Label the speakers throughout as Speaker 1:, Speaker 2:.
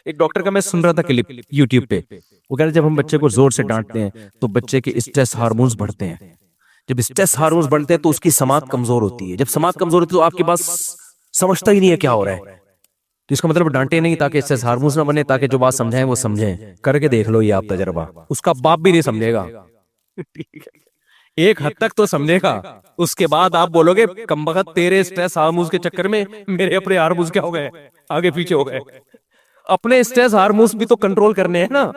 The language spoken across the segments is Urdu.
Speaker 1: ایک ڈاکٹر کا میں سن رہا تھا کلپ یوٹیوب پہ، وہ کہہ رہے جب ہم بچے کو زور سے ڈانٹتے ہیں تو بچے کے اسٹریس ہارمونز بڑھتے ہیں، جب اسٹریس ہارمونز بڑھتے ہیں تو اس کی سماعت کمزور ہوتی ہے، جب سماعت کمزور ہوتی ہے تو آپ کے پاس سمجھتا ہی نہیں ہے کیا ہو رہا ہے، تو اس کا مطلب ڈانٹے نہیں تاکہ اسٹریس ہارمونز نہ بنے، تاکہ جو بات سمجھائیں وہ سمجھیں۔ کر کے دیکھ لو یہ آپ تجربہ، اس کا باپ بھی نہیں سمجھے گا، ایک حد تک تو سمجھے گا، اس کے بعد آپ بولو گے کمبخت تیرے اسٹریس ہارمونز کے چکر میں میرے اپنے ہارمونز کیا ہو گئے، آگے پیچھے ہو گئے۔ اپنے اسٹریس ہارمونز بھی تو کنٹرول کرنے ہیں نا،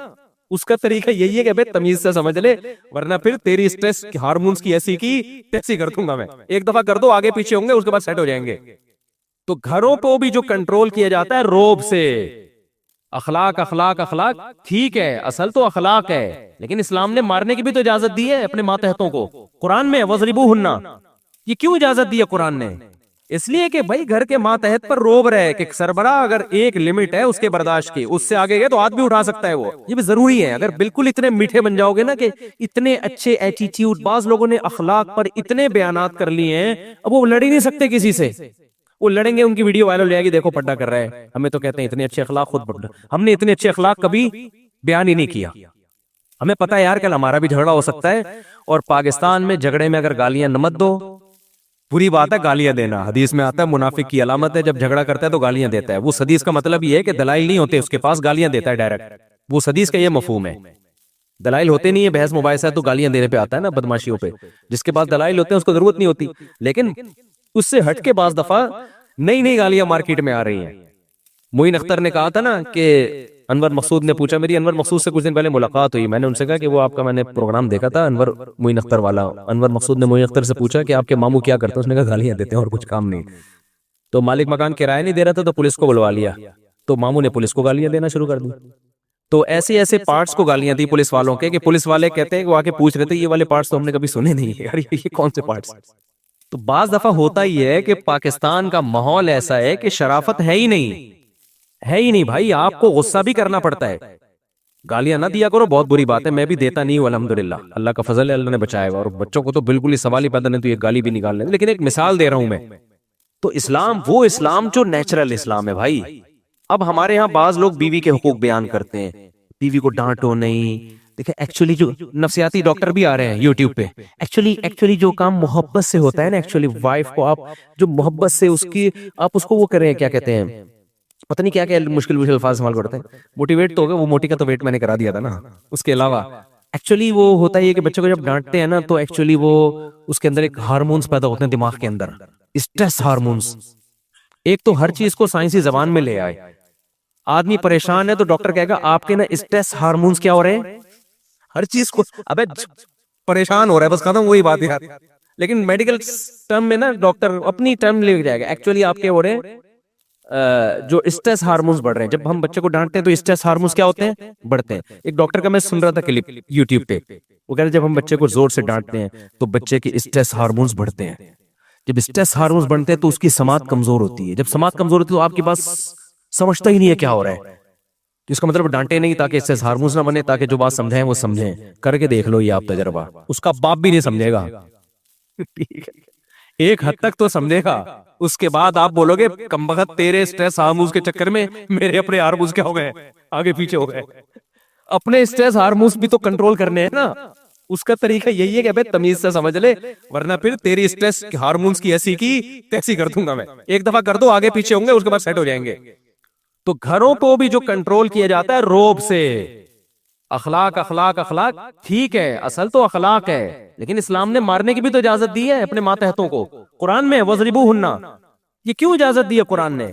Speaker 1: اس کا طریقہ یہی ہے کہ بھئی تمیز سے سمجھ لے، ورنہ پھر تیری اسٹریس ہارمونز کی ایسی کی تیسی کر دوں گا میں، ایک دفعہ کر دو آگے پیچھے ہوں گے، اس کے بعد سیٹ ہو جائیں گے۔ تو گھروں کو بھی جو کنٹرول کیا جاتا ہے روب سے، اخلاق اخلاق اخلاق ٹھیک ہے، اصل تو اخلاق ہے، لیکن اسلام نے مارنے کی بھی تو اجازت دی ہے اپنے ماتحتوں کو، قرآن میں وَضْرِبُوهُنَّ، یہ کیوں اجازت دی ہے قرآن نے؟ اس لیے کہ بھائی گھر کے ماتحت پر روب رہے کہ سربراہ اگر ایک لمٹ ہے اس کے برداشت کی، اس سے آگے گئے تو ہاتھ بھی اٹھا سکتا ہے، وہ یہ بھی ضروری ہے۔ اگر بالکل اتنے میٹھے بن جاؤ گے نا کہ اتنے اچھے ایٹیٹیوڈ، بعض لوگوں نے اخلاق پر اتنے بیانات کر لیے ہیں، اب وہ لڑ ہی نہیں سکتے کسی سے، وہ لڑیں گے ان کی ویڈیو وائرل ہو جائے گی، دیکھو پڈا کر رہا ہے، ہمیں تو کہتے ہیں اتنے اچھے اخلاق، خود پڈا، ہم نے اتنے اچھے اخلاق کبھی بیان ہی نہیں کیا، ہمیں پتہ ہے یار کل ہمارا بھی جھگڑا ہو سکتا ہے، اور پاکستان میں جھگڑے میں اگر گالیاں نہ مت دو، بری بات ہے گالیاں دینا، حدیث میں آتا ہے منافق کی علامت ہے جب جھگڑا کرتا ہے تو گالیاں دیتا ہے، وہ حدیث کا مطلب یہ ہے کہ دلائل نہیں ہوتے اس کے پاس، گالیاں دیتا ہے ڈائریکٹ، وہ حدیث کا یہ مفہوم ہے، دلائل ہوتے نہیں ہے، بحث مباحثہ ہے تو گالیاں دینے پہ آتا ہے نا، بدماشیوں پہ، جس کے پاس دلائل ہوتے ہیں اس کو ضرورت نہیں ہوتی، لیکن اس سے ہٹ کے بعض دفعہ نئی نئی گالیاں مارکیٹ میں آ رہی ہیں۔ معین اختر نے کہا تھا نا کہ انور مقصود نے پوچھا، میری انور مقصود سے کچھ دن پہلے ملاقات ہوئی، میں نے ان سے کہا کہ وہ آپ کا میں نے پروگرام دیکھا تھا انور معین اختر والا، انور مقصود نے معین اختر سے پوچھا کہ آپ کے ماموں کیا کرتے ہیں، اس نے کہا گالیاں دیتے ہیں اور کچھ کام نہیں، تو مالک مکان کرایہ نہیں دے رہا تھا تو پولیس کو بلوا لیا، تو ماموں نے پولیس کو گالیاں دینا شروع کر دی، تو ایسے ایسے پارٹس کو گالیاں دی پولیس والوں کے کہ پولیس والے کہتے ہیں کہ وہ آ کے پوچھ رہے تھے یہ والے پارٹس تو ہم نے کبھی سنے نہیں یار، یہ کون سے پارٹس؟ تو بعض دفعہ ہوتا ہی ہے کہ پاکستان کا ماحول ایسا ہے کہ شرافت ہے ہی نہیں، ہے ہی نہیں بھائی، آپ کو غصہ بھی کرنا پڑتا ہے، گالیاں نہ دیا کرو، بہت بری بات ہے، میں بھی دیتا نہیں ہوں الحمدللہ، اللہ کا فضل ہے، اللہ نے بچایا ہوا، اور بچوں کو تو بالکل ہی سوال ہی پیدا نہیں تو یہ گالی بھی نکال لیں، لیکن ایک مثال دے رہا ہوں میں، تو اسلام وہ اسلام جو نیچرل اسلام ہے بھائی۔ اب ہمارے ہاں بعض لوگ بیوی کے حقوق بیان کرتے ہیں، بیوی کو ڈانٹو نہیں، دیکھیں ایکچولی جو نفسیاتی ڈاکٹر بھی آ رہے ہیں یوٹیوب پہ، ایکچولی جو کام محبت سے ہوتا ہے نا، ایکچولی وائف کو آپ جو محبت سے اس کی آپ اس کو وہ کریں، کیا کہتے ہیں پتہ نہیں کیا کیا مشکل الفاظ استعمال کرتے ہیں، موٹیویٹ تو ہوگا، وہ موٹی کا تو ویٹ میں نے کرا دیا تھا نا، اس کے علاوہ ایکچولی وہ ہوتا ہے کہ بچوں کو جب ڈانٹتے ہیں نا تو ایکچولی وہ اس کے اندر ایک ہارمونز پیدا ہوتے ہیں دماغ کے اندر، اسٹریس ہارمونز، ایک تو ہر چیز کو سائنسی زبان میں لے آئے، آدمی پریشان ہے تو ڈاکٹر کہے گا آپ کے نا اسٹریس ہارمونز کیا ہو رہے ہیں، ہر چیز کو ابے پریشان ہو رہا ہے بس ختم، وہی بات ہے، لیکن میڈیکل ٹرم میں نا ڈاکٹر اپنی ٹرم لے جائے گا، ایکچولی آپ کے ہو رہے ہیں جو اسٹریس ہارمونز بڑھ رہے ہیں، جب ہم بچے کو ڈانٹتے ہیں تو اسٹریس ہارمونز کیا ہوتے ہیں، بڑھتے ہیں۔ ایک ڈاکٹر کا میں سن رہا تھا کلپ یوٹیوب پہ، وہ کہہ رہے جب ہم بچے کو زور سے ڈانٹتے ہیں تو بچے کے اسٹریس ہارمونز بڑھتے ہیں، جب اسٹریس ہارمونز بڑھتے ہیں تو اس کی سماعت کمزور ہوتی ہے، جب سماعت کمزور ہوتی ہے تو آپ کے پاس سمجھتا ہی نہیں ہے کیا ہو رہا ہے، اس کا مطلب ڈانٹے نہیں تاکہ اسٹریس ہارمونز نہ بنے، تاکہ جو بات سمجھائیں وہ سمجھیں۔ کر کے دیکھ لو یہ آپ تجربہ، اس کا باپ بھی نہیں سمجھے گا، ایک حد تک تو سمجھے گا، اس کے بعد آپ بولو گے کمبخت تیرے اسٹریس ہارمونز کے چکر میں میرے اپنے ہارمونز کیا ہو گئے، آگے پیچھے ہو گئے۔ اپنے اسٹریس ہارمونز بھی تو کنٹرول کرنے ہیں نا، اس کا طریقہ یہی ہے کہ بھئی تمیز سے سمجھ لے، ورنہ پھر تیری اسٹریس ہارمونز کی ایسی کی تیسی کر دوں گا میں، ایک دفعہ کر دو آگے پیچھے ہوں گے، اس کے بعد سیٹ ہو جائیں گے۔ تو گھروں کو بھی جو کنٹرول کیا جاتا ہے روب سے، اخلاق اخلاق اخلاق ٹھیک ہے، اصل تو اخلاق ہے، لیکن اسلام نے مارنے کی بھی تو اجازت دی ہے اپنے ماتحتوں کو، قرآن میں وَضْرِبُوهُنَّ، یہ کیوں اجازت دی ہے قرآن نے؟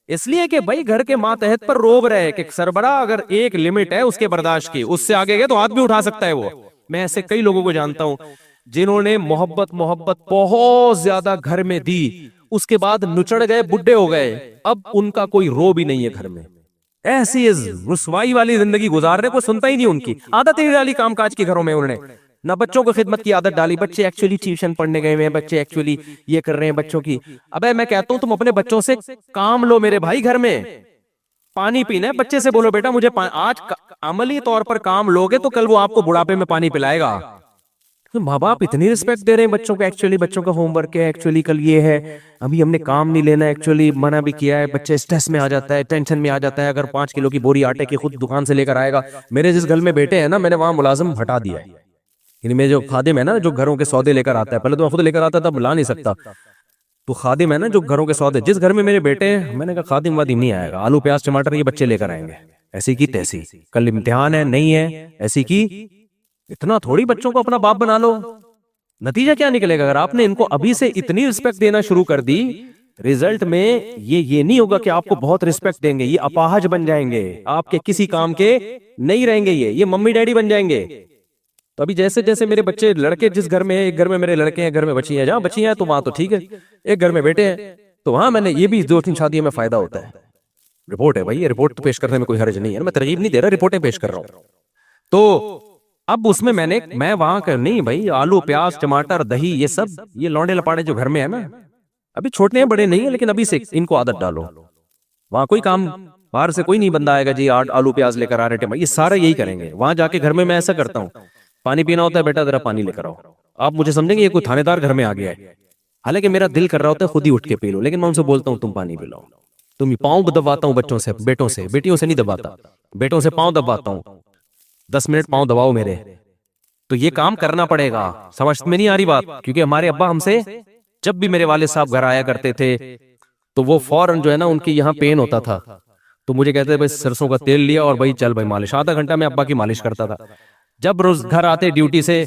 Speaker 1: اس لیے کہ بھائی گھر کے ماتحت پر روب رہے کہ سربراہ اگر ایک لمٹ ہے اس کے برداشت کی، اس سے آگے گئے تو ہاتھ بھی اٹھا سکتا ہے وہ۔ میں ایسے کئی لوگوں کو جانتا ہوں جنہوں نے محبت بہت زیادہ گھر میں دی، اس کے بعد نچڑ گئے، بڈھے ہو گئے، اب ان کا کوئی رو بھی نہیں ہے گھر میں، ایسی رسوائی والی زندگی گزار رہے، کوئی سنتا ہی نہیں ان کی، عادت ہی ڈالی کام کاج کی گھروں میں، انہوں نے نہ بچوں کو خدمت کی عادت ڈالی، بچے ایکچولی ٹیوشن پڑھنے گئے ہوئے ہیں، بچے ایکچولی یہ کر رہے ہیں بچوں کی، ابے میں کہتا ہوں تم اپنے بچوں سے کام لو میرے بھائی، گھر میں پانی پینا ہے بچے سے بولو بیٹا مجھے آج عملی طور پر کام لوگے تو کل وہ آپ کو بڑھاپے میں پانی پلائے گا، ماں باپ اتنی رسپیکٹ دے رہے ہیں بچوں کو. ایکچولی بچوں کا ہوم ورک ہے, ایکچولی کل یہ ہے, ابھی ہم نے کام نہیں لینا, ایکچولی منع بھی کیا ہے. بچے اسٹریس میں آ جاتا ہے, ٹینشن میں آ جاتا ہے. اگر 5 کلو کی بوری آٹے کی خود دکان سے لے کر آئے گا. میرے جس گھر میں بیٹے ہیں نا, میں نے وہاں ملازم ہٹا دیا ہے. یعنی میں جو خادم ہے نا, جو گھروں کے سودے لے کر آتا ہے, پہلے تو میں خود لے کر آتا تھا, اب لا نہیں سکتا. تو خادم ہے نا جو گھروں کے سودے, جس گھر میں میرے بیٹے ہیں, میں نے کہا خادم وادم نہیں آئے گا, آلو پیاز ٹماٹر یہ بچے لے کر آئیں گے. ایسی کی تیسی, کل امتحان ہے, نہیں ہے ایسی کی. اتنا تھوڑی بچوں کو اپنا باپ بنا لو. نتیجہ کیا نکلے گا؟ اگر آپ نے ان کو ابھی سے اتنی رسپیکٹ دینا شروع کر دی, ریزلٹ میں یہ نہیں ہوگا کہ آپ کو بہت رسپیکٹ دیں گے, یہ اپاہج بن جائیں گے, آپ کے کسی کام کے نہیں رہیں گے, یہ ممی ڈیڈی بن جائیں گے. تو ابھی جیسے جیسے میرے بچے لڑکے جس گھر میں, ایک گھر میں میرے لڑکے ہیں, ایک گھر میں بچی ہیں, جہاں بچی ہیں تو وہاں تو ٹھیک ہے, ایک گھر میں بیٹے ہیں تو وہاں میں نے یہ بھی 2-3 شادیوں میں فائدہ ہوتا ہے. رپورٹ ہے بھائی, یہ رپورٹ تو پیش کرنے میں کوئی حرج نہیں ہے, میں ترغیب نہیں دے رہا, رپورٹیں پیش کر رہا ہوں. تو اب اس میں میں وہاں کر نہیں بھائی, آلو پیاز ٹماٹر دہی یہ سب, یہ لونڈے لپاڑے جو گھر میں ہے نا, ابھی چھوٹے ہیں بڑے نہیں ہیں, لیکن ابھی سے ان کو عادت ڈالو. وہاں کوئی کام باہر سے کوئی نہیں بندہ آئے گا جی آلو پیاز لے کر آ رہے, یہ سارا یہی کریں گے. وہاں جا کے گھر میں ایسا کرتا ہوں, پانی پینا ہوتا ہے, بیٹا ذرا پانی لے کر آؤ. آپ مجھے سمجھیں گے یہ کوئی تھانے دار گھر میں آ گیا ہے, حالانکہ میرا دل کر رہا ہوتا ہے خود ہی اٹھ کے پی لو, لیکن میں ان سے بولتا ہوں تم پانی پی لو. تم پاؤں دباتا ہوں بچوں سے, بیٹوں سے, بیٹیوں سے نہیں دباتا, بیٹوں سے پاؤں دباتا ہوں. 10 منٹ پاؤں دباؤ میرے. تو یہ کام کرنا پڑے گا. سمجھ میں نہیں آ رہی بات؟ کیونکہ ہمارے ابا ہم سے, جب بھی میرے والد صاحب گھر آیا کرتے تھے تو وہ فوراً جو ہے نا, ان کی یہاں پین ہوتا تھا تو مجھے کہتے تھے بھائی سرسوں کا تیل لیا اور بھائی چل بھائی مالش. آدھا گھنٹہ میں ابا کی مالش کرتا تھا. جب روز گھر آتے ڈیوٹی سے,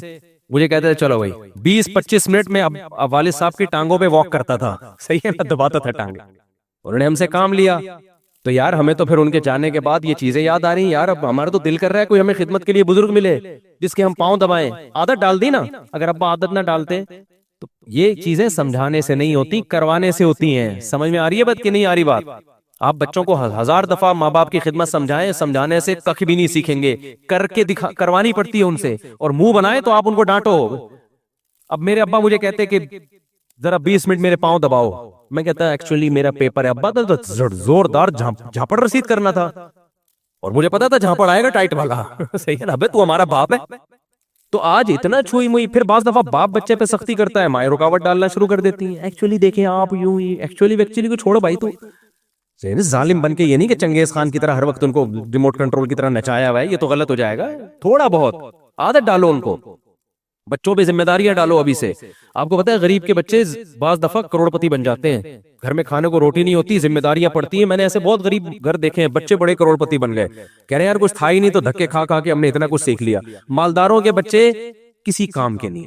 Speaker 1: مجھے کہتے تھے چلو بھائی 20-25 منٹ میں اب والد صاحب کی ٹانگوں پہ واک کرتا تھا. صحیح ہے نا, دباتا تھا ٹانگیں. انہوں نے ہم سے کام لیا. تو یار ہمیں تو پھر ان کے جانے کے بعد یہ چیزیں یاد آ رہی ہیں, یار اب ہمارا تو دل کر رہا ہے کوئی ہمیں خدمت کے لیے بزرگ ملے جس کے ہم پاؤں دبائیں. عادت ڈال دی نا, اگر ابا عادت نہ ڈالتے تو یہ چیزیں سمجھانے سے نہیں ہوتی, کروانے سے ہوتی ہیں. سمجھ میں آ رہی ہے بات کہ نہیں آ رہی بات؟ آپ بچوں کو 1000 دفعہ ماں باپ کی خدمت سمجھائیں, سمجھانے سے کخ بھی نہیں سیکھیں گے, کر کے کروانی پڑتی ہے ان سے. اور منہ بنائے تو آپ ان کو ڈانٹو. اب میرے ابا مجھے کہتے کہ ذرا 20 منٹ میرے پاؤں دباؤ, میں کہتا ایکچولی میرا پیپر ہے ابا, تو زوردار جھاپڑ رسید کرنا تھا, اور مجھے پتا تھا جھاپڑ آئے گا ٹائٹ والا. صحیح ہے نا, ابے تو ہمارا باپ ہے. تو آج اتنا چھوئی موئی. پھر بعض دفعہ باپ بچے پہ سختی کرتا ہے, مائیں رکاوٹ ڈالنا شروع کر دیتی ہیں. ایکچولی دیکھیں آپ یوں ہی, ایکچولی کو چھوڑو بھائی. تو ظالم بن کے یہ نہیں کہ چنگیز خان کی طرح ہر وقت ان کو ریموٹ کنٹرول کی طرح نچایا ہوا ہے, یہ تو غلط ہو جائے گا. تھوڑا بہت عادت ڈالو ان کو, بچوں پہ ذمہ داریاں ڈالو ابھی سے. آپ کو پتا ہے غریب کے بچے بعض دفعہ کروڑ پتی بن جاتے ہیں. گھر میں کھانے کو روٹی نہیں ہوتی, ذمہ داریاں پڑتی ہیں. میں نے ایسے بہت غریب گھر دیکھے ہیں, بچے بڑے کروڑ پتی بن گئے. کہہ رہے ہیں یار کچھ تھا ہی نہیں تو دھکے کھا کھا کے ہم نے اتنا کچھ سیکھ لیا. مالداروں کے بچے کسی کام کے نہیں.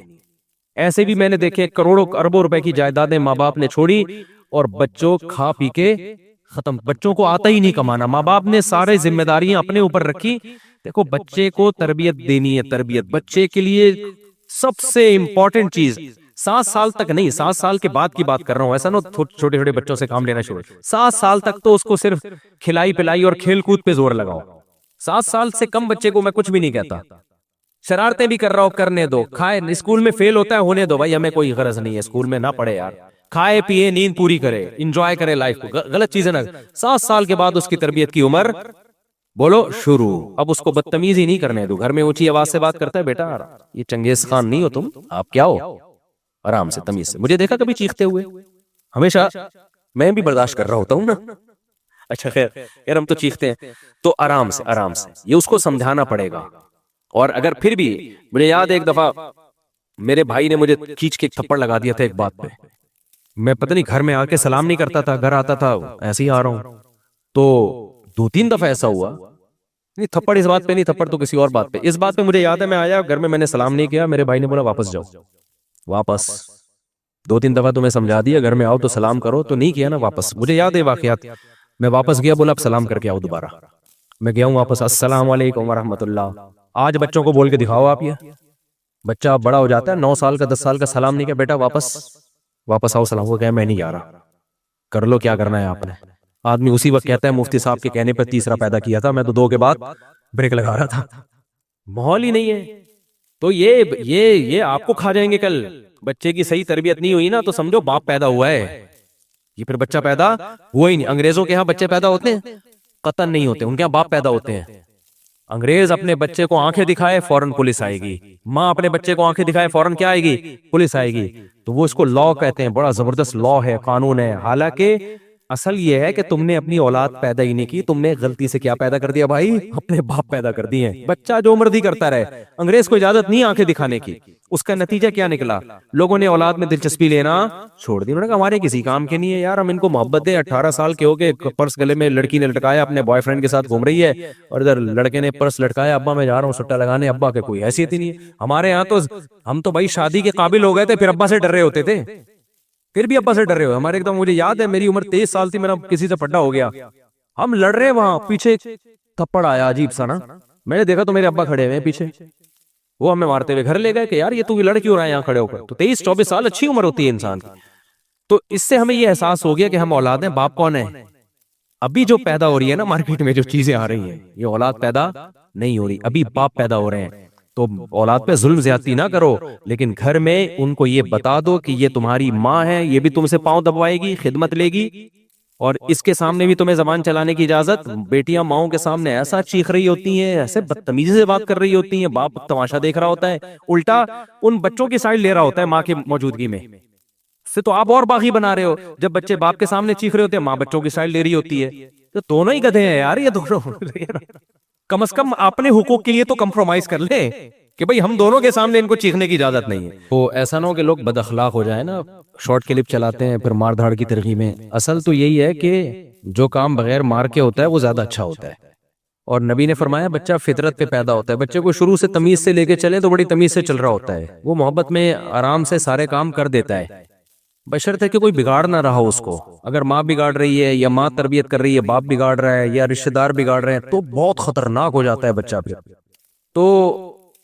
Speaker 1: ایسے بھی میں نے دیکھے کروڑوں اربوں روپے کی جائیدادیں ماں باپ نے چھوڑی اور بچوں کھا پی کے ختم. بچوں کو آتا ہی نہیں کمانا, ماں باپ نے سارے ذمہ داریاں اپنے اوپر رکھی. دیکھو بچے کو تربیت دینی ہے, تربیت بچے کے لیے سب سے امپورٹنٹ چیز. 7 سال تک نہیں, 7 سال کے بعد کی بات کر رہا ہوں, ایسا نا چھوٹے چھوٹے بچوں سے کام لینا شروع. 7 سال تک تو اس کو صرف کھلائی پلائی اور کھیل کود پہ زور لگاؤ. 7 سال سے کم بچے کو میں کچھ بھی نہیں کہتا. شرارتیں بھی کر رہا ہو کرنے دو, کھائے اسکول میں فیل ہوتا ہے ہونے دو بھائی, ہمیں کوئی غرض نہیں ہے اسکول میں نہ پڑھے یار. کھائے پیے نیند پوری کرے, انجوائے کرے لائف کو, غلط چیزیں نہ. 7 سال کے بعد اس کی تربیت کی عمر بولو شروع. اب اس کو بدتمیز ہی نہیں کرنے دو. گھر میں اونچی آواز سے بات کرتا ہے, بیٹا یہ چنگیز خان نہیں ہو تم, آپ کیا ہو, آرام سے تمیز سے. مجھے دیکھا کبھی چیختے ہوئے؟ ہمیشہ میں بھی برداشت کر رہا ہوتا ہوں نا. اچھا خیر یار, ہم تو چیختے ہیں تو آرام سے آرام سے, یہ اس کو سمجھانا پڑے گا. اور اگر پھر بھی, مجھے یاد ہے ایک دفعہ میرے بھائی نے مجھے کھینچ کے ایک تھپڑ لگا دیا تھا ایک بات پہ. میں پتہ نہیں گھر میں آ کے سلام نہیں کرتا تھا, گھر آتا تھا ایسے ہی آ رہا ہوں. تو 2-3 دفعہ ایسا ہوا. نہیں تھپڑ اس بات پہ نہیں, تھپڑ تو کسی اور بات پہ. اس بات پہ مجھے یاد ہے میں آیا گھر میں نے سلام نہیں کیا, میرے بھائی نے بولا واپس جاؤ. واپس 2-3 دفعہ تمہیں سمجھا دیا گھر میں آؤ تو سلام کرو, تو نہیں کیا نا واپس. مجھے یاد ہے واقعات. میں واپس گیا, بولا اب سلام کر کے آؤ دوبارہ. میں گیا ہوں واپس, السلام علیکم ورحمۃ اللہ. آج بچوں کو بول کے دکھاؤ آپ, یہ بچہ بڑا ہو جاتا ہے 9 سال کا 10 سال کا, سلام نہیں کیا, بیٹا واپس آؤ سلام. وہ کہا میں نہیں جا رہا, کر لو کیا کرنا ہے آپ نے. آدمی اسی وقت کہتا ہے مفتی صاحب کے کہنے پر تیسرا پیدا کیا تھا, میں تو 2 کے بعد بریک لگا رہا تھا. ماحول ہی نہیں ہے. تو یہ آپ کو کھا جائیں گے کل. بچے کی صحیح تربیت نہیں ہوئی نا تو سمجھو باپ پیدا ہوا ہے, یہ پھر بچہ پیدا ہوا ہی نہیں. انگریزوں کے ہاں بچے پیدا ہوتے ہیں, قطعاً نہیں ہوتے, ان کے ہاں باپ پیدا ہوتے ہیں. انگریز اپنے بچے کو آنکھیں دکھائے فوراً پولیس آئے گی، ماں اپنے بچے کو آنکھیں دکھائے فوراً کیا آئے گی؟ پولیس آئے گی. تو وہ اس کو لا کہتے ہیں، بڑا زبردست لا ہے، قانون ہے. حالانکہ اصل یہ ہے کہ تم نے اپنی اولاد پیدا ہی نہیں کی، تم نے غلطی سے کیا پیدا کر دیا بھائی؟ اپنے باپ پیدا کر دیے. بچہ جو مرضی کرتا رہے، انگریز کو اجازت نہیں آنکھیں دکھانے کی. اس کا نتیجہ کیا نکلا؟ لوگوں نے اولاد میں دلچسپی لینا چھوڑ دی. انہوں نے کہا ہمارے کسی کام کے نہیں ہے یار، ہم ان کو محبت دیں. 18 سال کے ہو کے پرس گلے میں لڑکی نے لٹکایا، اپنے بوائے فرینڈ کے ساتھ گھوم رہی ہے، اور ادھر لڑکے نے پرس لٹکایا، ابا میں جا رہا ہوں سٹا لگانے. ابا کے کوئی حیثیت ہی نہیں ہے. ہمارے یہاں تو ہم تو بھائی شادی کے قابل ہو گئے تھے پھر ابا سے ڈر رہے ہوتے تھے، پھر بھی ابا سے ڈر رہے ہو. ہمارے ایک دم مجھے یاد ہے، میری عمر 23 سال تھی، میرا کسی سے پٹا ہو گیا، ہم لڑ رہے، وہاں پیچھے تھپڑ آیا عجیب سا نا. میں نے دیکھا تو میرے ابا کھڑے ہوئے پیچھے، وہ ہمیں مارتے ہوئے گھر لے گئے کہ یار یہ تو لڑ کیوں رہا ہے یہاں کھڑے ہو کر. تو 23-24 سال اچھی عمر ہوتی ہے انسان کی. تو اس سے ہمیں یہ احساس ہو گیا کہ ہم اولاد ہیں، باپ کون ہے؟ ابھی جو پیدا ہو رہی ہے نا مارکیٹ میں جو چیزیں آ رہی ہیں، یہ اولاد پیدا نہیں ہو رہی، ابھی باپ پیدا ہو رہے ہیں. تو اولاد پہ ظلم زیادتی نہ کرو، لیکن گھر میں ان کو یہ بتا دو کہ یہ تمہاری ماں ہے، یہ بھی تم سے پاؤں دبوائے گی، خدمت لے گی، اور اس کے سامنے بھی تمہیں زبان چلانے کی اجازت. بیٹیاں ماؤں کے سامنے ایسا چیخ رہی ہوتی ہیں، ایسے بدتمیزی سے بات کر رہی ہوتی ہیں، باپ تماشا دیکھ رہا ہوتا ہے، الٹا ان بچوں کی سائڈ لے رہا ہوتا ہے ماں کی موجودگی میں. سے تو آپ اور باغی بنا رہے ہو. جب بچے باپ کے سامنے چیخ رہے ہوتے ہیں، ماں بچوں کی سائڈ لے رہی ہوتی ہے. تو دونوں ہی گدھے ہیں یار یہ دونوں. کم از کم اپنے حقوق کے لیے تو کمپرومائز کر لے کہ بھئی ہم دونوں کے سامنے ان کو چیخنے کی اجازت نہیں ہے. تو ایسا نہ ہو کہ لوگ بد اخلاق ہو جائیں نا، شارٹ کلپ چلاتے ہیں پھر مار دھاڑ کی ترغیبیں. اصل تو یہی ہے کہ جو کام بغیر مار کے ہوتا ہے وہ زیادہ اچھا ہوتا ہے. اور نبی نے فرمایا بچہ فطرت پہ پیدا ہوتا ہے. بچے کو شروع سے تمیز سے لے کے چلیں تو بڑی تمیز سے چل رہا ہوتا ہے، وہ محبت میں آرام سے سارے کام کر دیتا ہے، بشرط ہے کہ کوئی بگاڑ نہ رہا اس کو. اگر ماں بگاڑ رہی ہے یا ماں تربیت کر رہی ہے، باپ بگاڑ رہا ہے یا رشتہ دار بگاڑ رہے ہیں، تو بہت خطرناک ہو جاتا ہے بچہ پھر. تو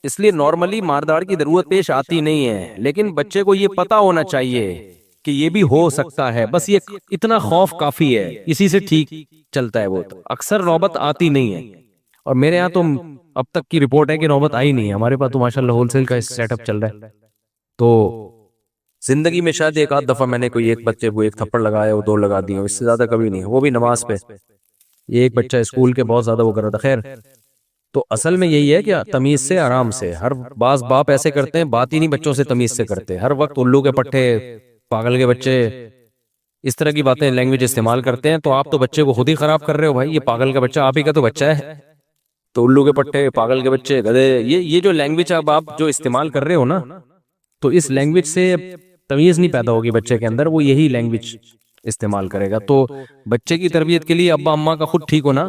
Speaker 1: اس لیے نارملی مارداڑ کی ضرورت پیش آتی نہیں ہے، لیکن بچے کو یہ پتا ہونا چاہیے کہ یہ بھی ہو سکتا ہے. بس یہ اتنا خوف کافی ہے، اسی سے ٹھیک چلتا ہے. وہ تو اکثر نوبت آتی نہیں ہے، اور میرے یہاں تو اب تک کی رپورٹ ہے کہ نوبت آئی نہیں ہے. ہمارے پاس تو ماشاءاللہ ہول سیل کا سیٹ اپ چل رہا ہے. تو زندگی میں شاید ایک آدھ دفعہ میں نے کوئی ایک بچے کو ایک تھپڑ لگایا، وہ 2 لگا دیے، اس سے زیادہ کبھی نہیں، وہ بھی نماز پہ. یہ ایک بچہ اسکول کے بہت زیادہ وہ کر رہا تھا. خیر، تو اصل میں یہی ہے کہ تمیز سے آرام سے. ہر بعض باپ ایسے کرتے ہیں، بات ہی نہیں بچوں سے تمیز سے کرتے، ہر وقت الو کے پٹھے، پاگل کے بچے، اس طرح کی باتیں لینگویج استعمال کرتے ہیں. تو آپ تو بچے کو خود ہی خراب کر رہے ہو بھائی. یہ پاگل کا بچہ آپ ہی کا تو بچہ ہے. تو الو کے پٹھے، پاگل کے بچے، گدھے، یہ جو لینگویج اب آپ جو استعمال کر رہے ہو نا، تو اس لینگویج سے تمیز نہیں پیدا ہوگی بچے کے اندر، وہ یہی لینگویج استعمال کرے گا. تو بچے کی تربیت کے لیے ابا اماں کا خود ٹھیک ہونا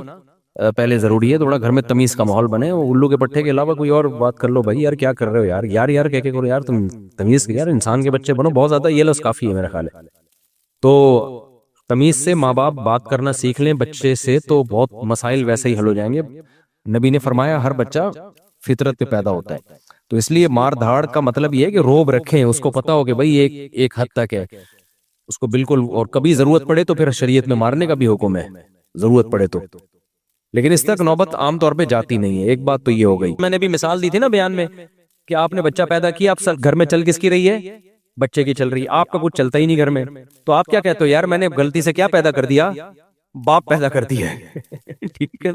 Speaker 1: پہلے ضروری ہے. تھوڑا گھر میں تمیز کا ماحول بنے. الو کے پٹھے کے علاوہ کوئی اور بات کر لو بھائی، یار کیا کر رہے ہو یار، یار یار کہہ کے کرو یار، تم تمیز یار انسان کے بچے بنو. بہت زیادہ یہ لفظ کافی ہے میرا خیال ہے. تو تمیز سے ماں باپ بات کرنا سیکھ لیں بچے سے، تو بہت مسائل ویسے ہی حل ہو جائیں گے. نبی نے فرمایا ہر بچہ فطرت پہ پیدا ہوتا ہے. تو اس لیے مار دھاڑ کا مطلب یہ ہے کہ روب رکھیں، اس کو پتا ہو کہ بھئی ایک حد تک ہے اس کو بالکل، اور کبھی ضرورت پڑے تو پھر شریعت میں مارنے کا بھی حکم ہے ضرورت پڑے تو. لیکن اس تک نوبت عام طور پہ جاتی نہیں ہے. ایک بات تو یہ ہو گئی. میں نے بھی مثال دی تھی نا بیان میں کہ آپ نے بچہ پیدا کیا، اب گھر میں چل کس کی رہی ہے؟ بچے کی چل رہی ہے. آپ کا کچھ چلتا ہی نہیں گھر میں. تو آپ کیا کہتے ہو؟ یار میں نے غلطی سے کیا پیدا کر دیا؟ باپ پیدا کر دیا ہے. ٹھیک ہے،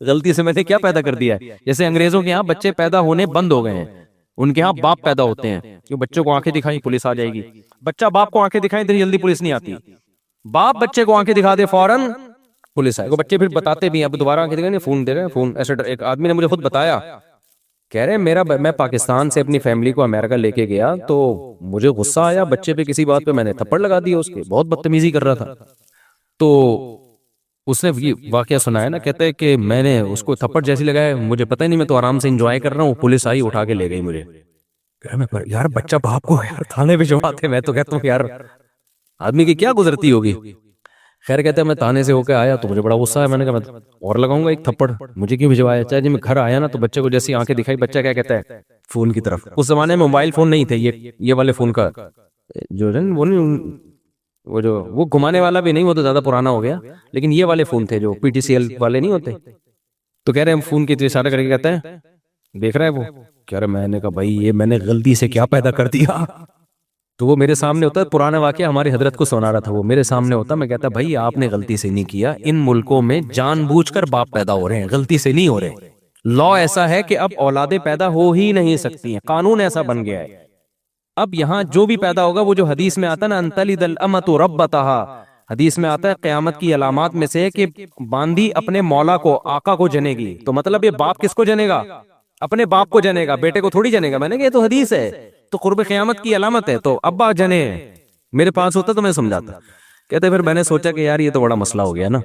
Speaker 1: غلطی سے میں نے کیا پیدا کر دیا ہے؟ جیسے انگریزوں کے ہاں بچے پیدا ہونے بند ہو گئے ہیں، ان کے ہاں باپ پیدا ہوتے ہیں. کیوں؟ بچوں کو آنکھیں دکھائیں پولیس آ جائے گی. بچہ باپ کو آنکھیں دکھائیں اتنی جلدی پولیس نہیں آتی. باپ بچے کو آنکھیں دکھا دے فوراً پولیس آئے گا. بچے پھر بتاتے بھی ہیں، اب دوبارہ آنکھیں دکھائیں، فون دے رہے ہیں، فون. ایسے ایک آدمی نے مجھے خود بتایا، کہہ رہے میں پاکستان سے اپنی فیملی کو امریکہ لے کے گیا تو مجھے غصہ آیا بچے پہ کسی بات پہ، میں نے تھپڑ لگا دیا اس کے، بہت بدتمیزی کر رہا تھا. تو اس نے یہ واقعہ سنایا نا، کہتا ہے کہ میں نے اس کو تھپڑ جیسی لگایا، مجھے پتہ ہی نہیں، میں تو آرام سے انجوائے کر رہا ہوں، پولیس آئی اٹھا کے لے گئی مجھے. یار بچہ باپ کو یار تھانے پہ جماتے، میں تو کہتا ہوں یار آدمی کی کیا گزرتی ہوگی. خیر کہتے ہیں میں تانے سے ہو کے آیا تو مجھے بڑا غصہ ہے، میں نے کہا میں اور لگاؤں گا ایک تھپڑ، مجھے کیوں بھجوایا. چاہے جب میں گھر آیا نا تو بچے کو جیسی آنکھیں دکھائی، بچہ کیا کہتا ہے؟ فون کی طرف. اس زمانے میں موبائل فون نہیں تھے، یہ والے فون کا جو وہ جو وہ گھمانے والا بھی نہیں، وہ تو زیادہ پرانا ہو گیا، لیکن یہ والے فون تھے جو پی ٹی سی ایل والے نہیں ہوتے. تو کہہ رہے ہیں فون کی اشارہ کر کے کہتے ہیں دیکھ رہا ہے وہ، کہہ رہے میں نے کہا بھائی یہ میں نے غلطی سے کیا پیدا کر دیا. تو وہ میرے سامنے ہوتا ہے، پرانا واقعہ ہماری حضرت کو سنا رہا تھا، وہ میرے سامنے ہوتا، میں کہتا بھائی آپ نے غلطی سے نہیں کیا، ان ملکوں میں جان بوجھ کر باپ پیدا ہو رہے ہیں، غلطی سے نہیں ہو رہے. لا ایسا ہے کہ اب اولادیں پیدا ہو ہی نہیں سکتی ہیں، قانون ایسا بن گیا ہے. اب یہاں جو بھی پیدا ہوگا، وہ جو حدیث میں آتا ہے نا انتلد الامۃ ربتہا، حدیث میں آتا ہے قیامت کی علامات میں سے کہ باندی اپنے مولا کو، آقا کو جنے گی. تو مطلب یہ باپ کس کو جنے گا؟ اپنے باپ کو جنے گا، بیٹے کو تھوڑی جنے گا. میں نے کہا یہ تو حدیث ہے، تو قرب قیامت کی علامت ہے، تو ابا جنے. میرے پاس ہوتا تو میں سمجھاتا. کہتے پھر میں نے سوچا کہ یار یہ تو بڑا مسئلہ ہو گیا نا،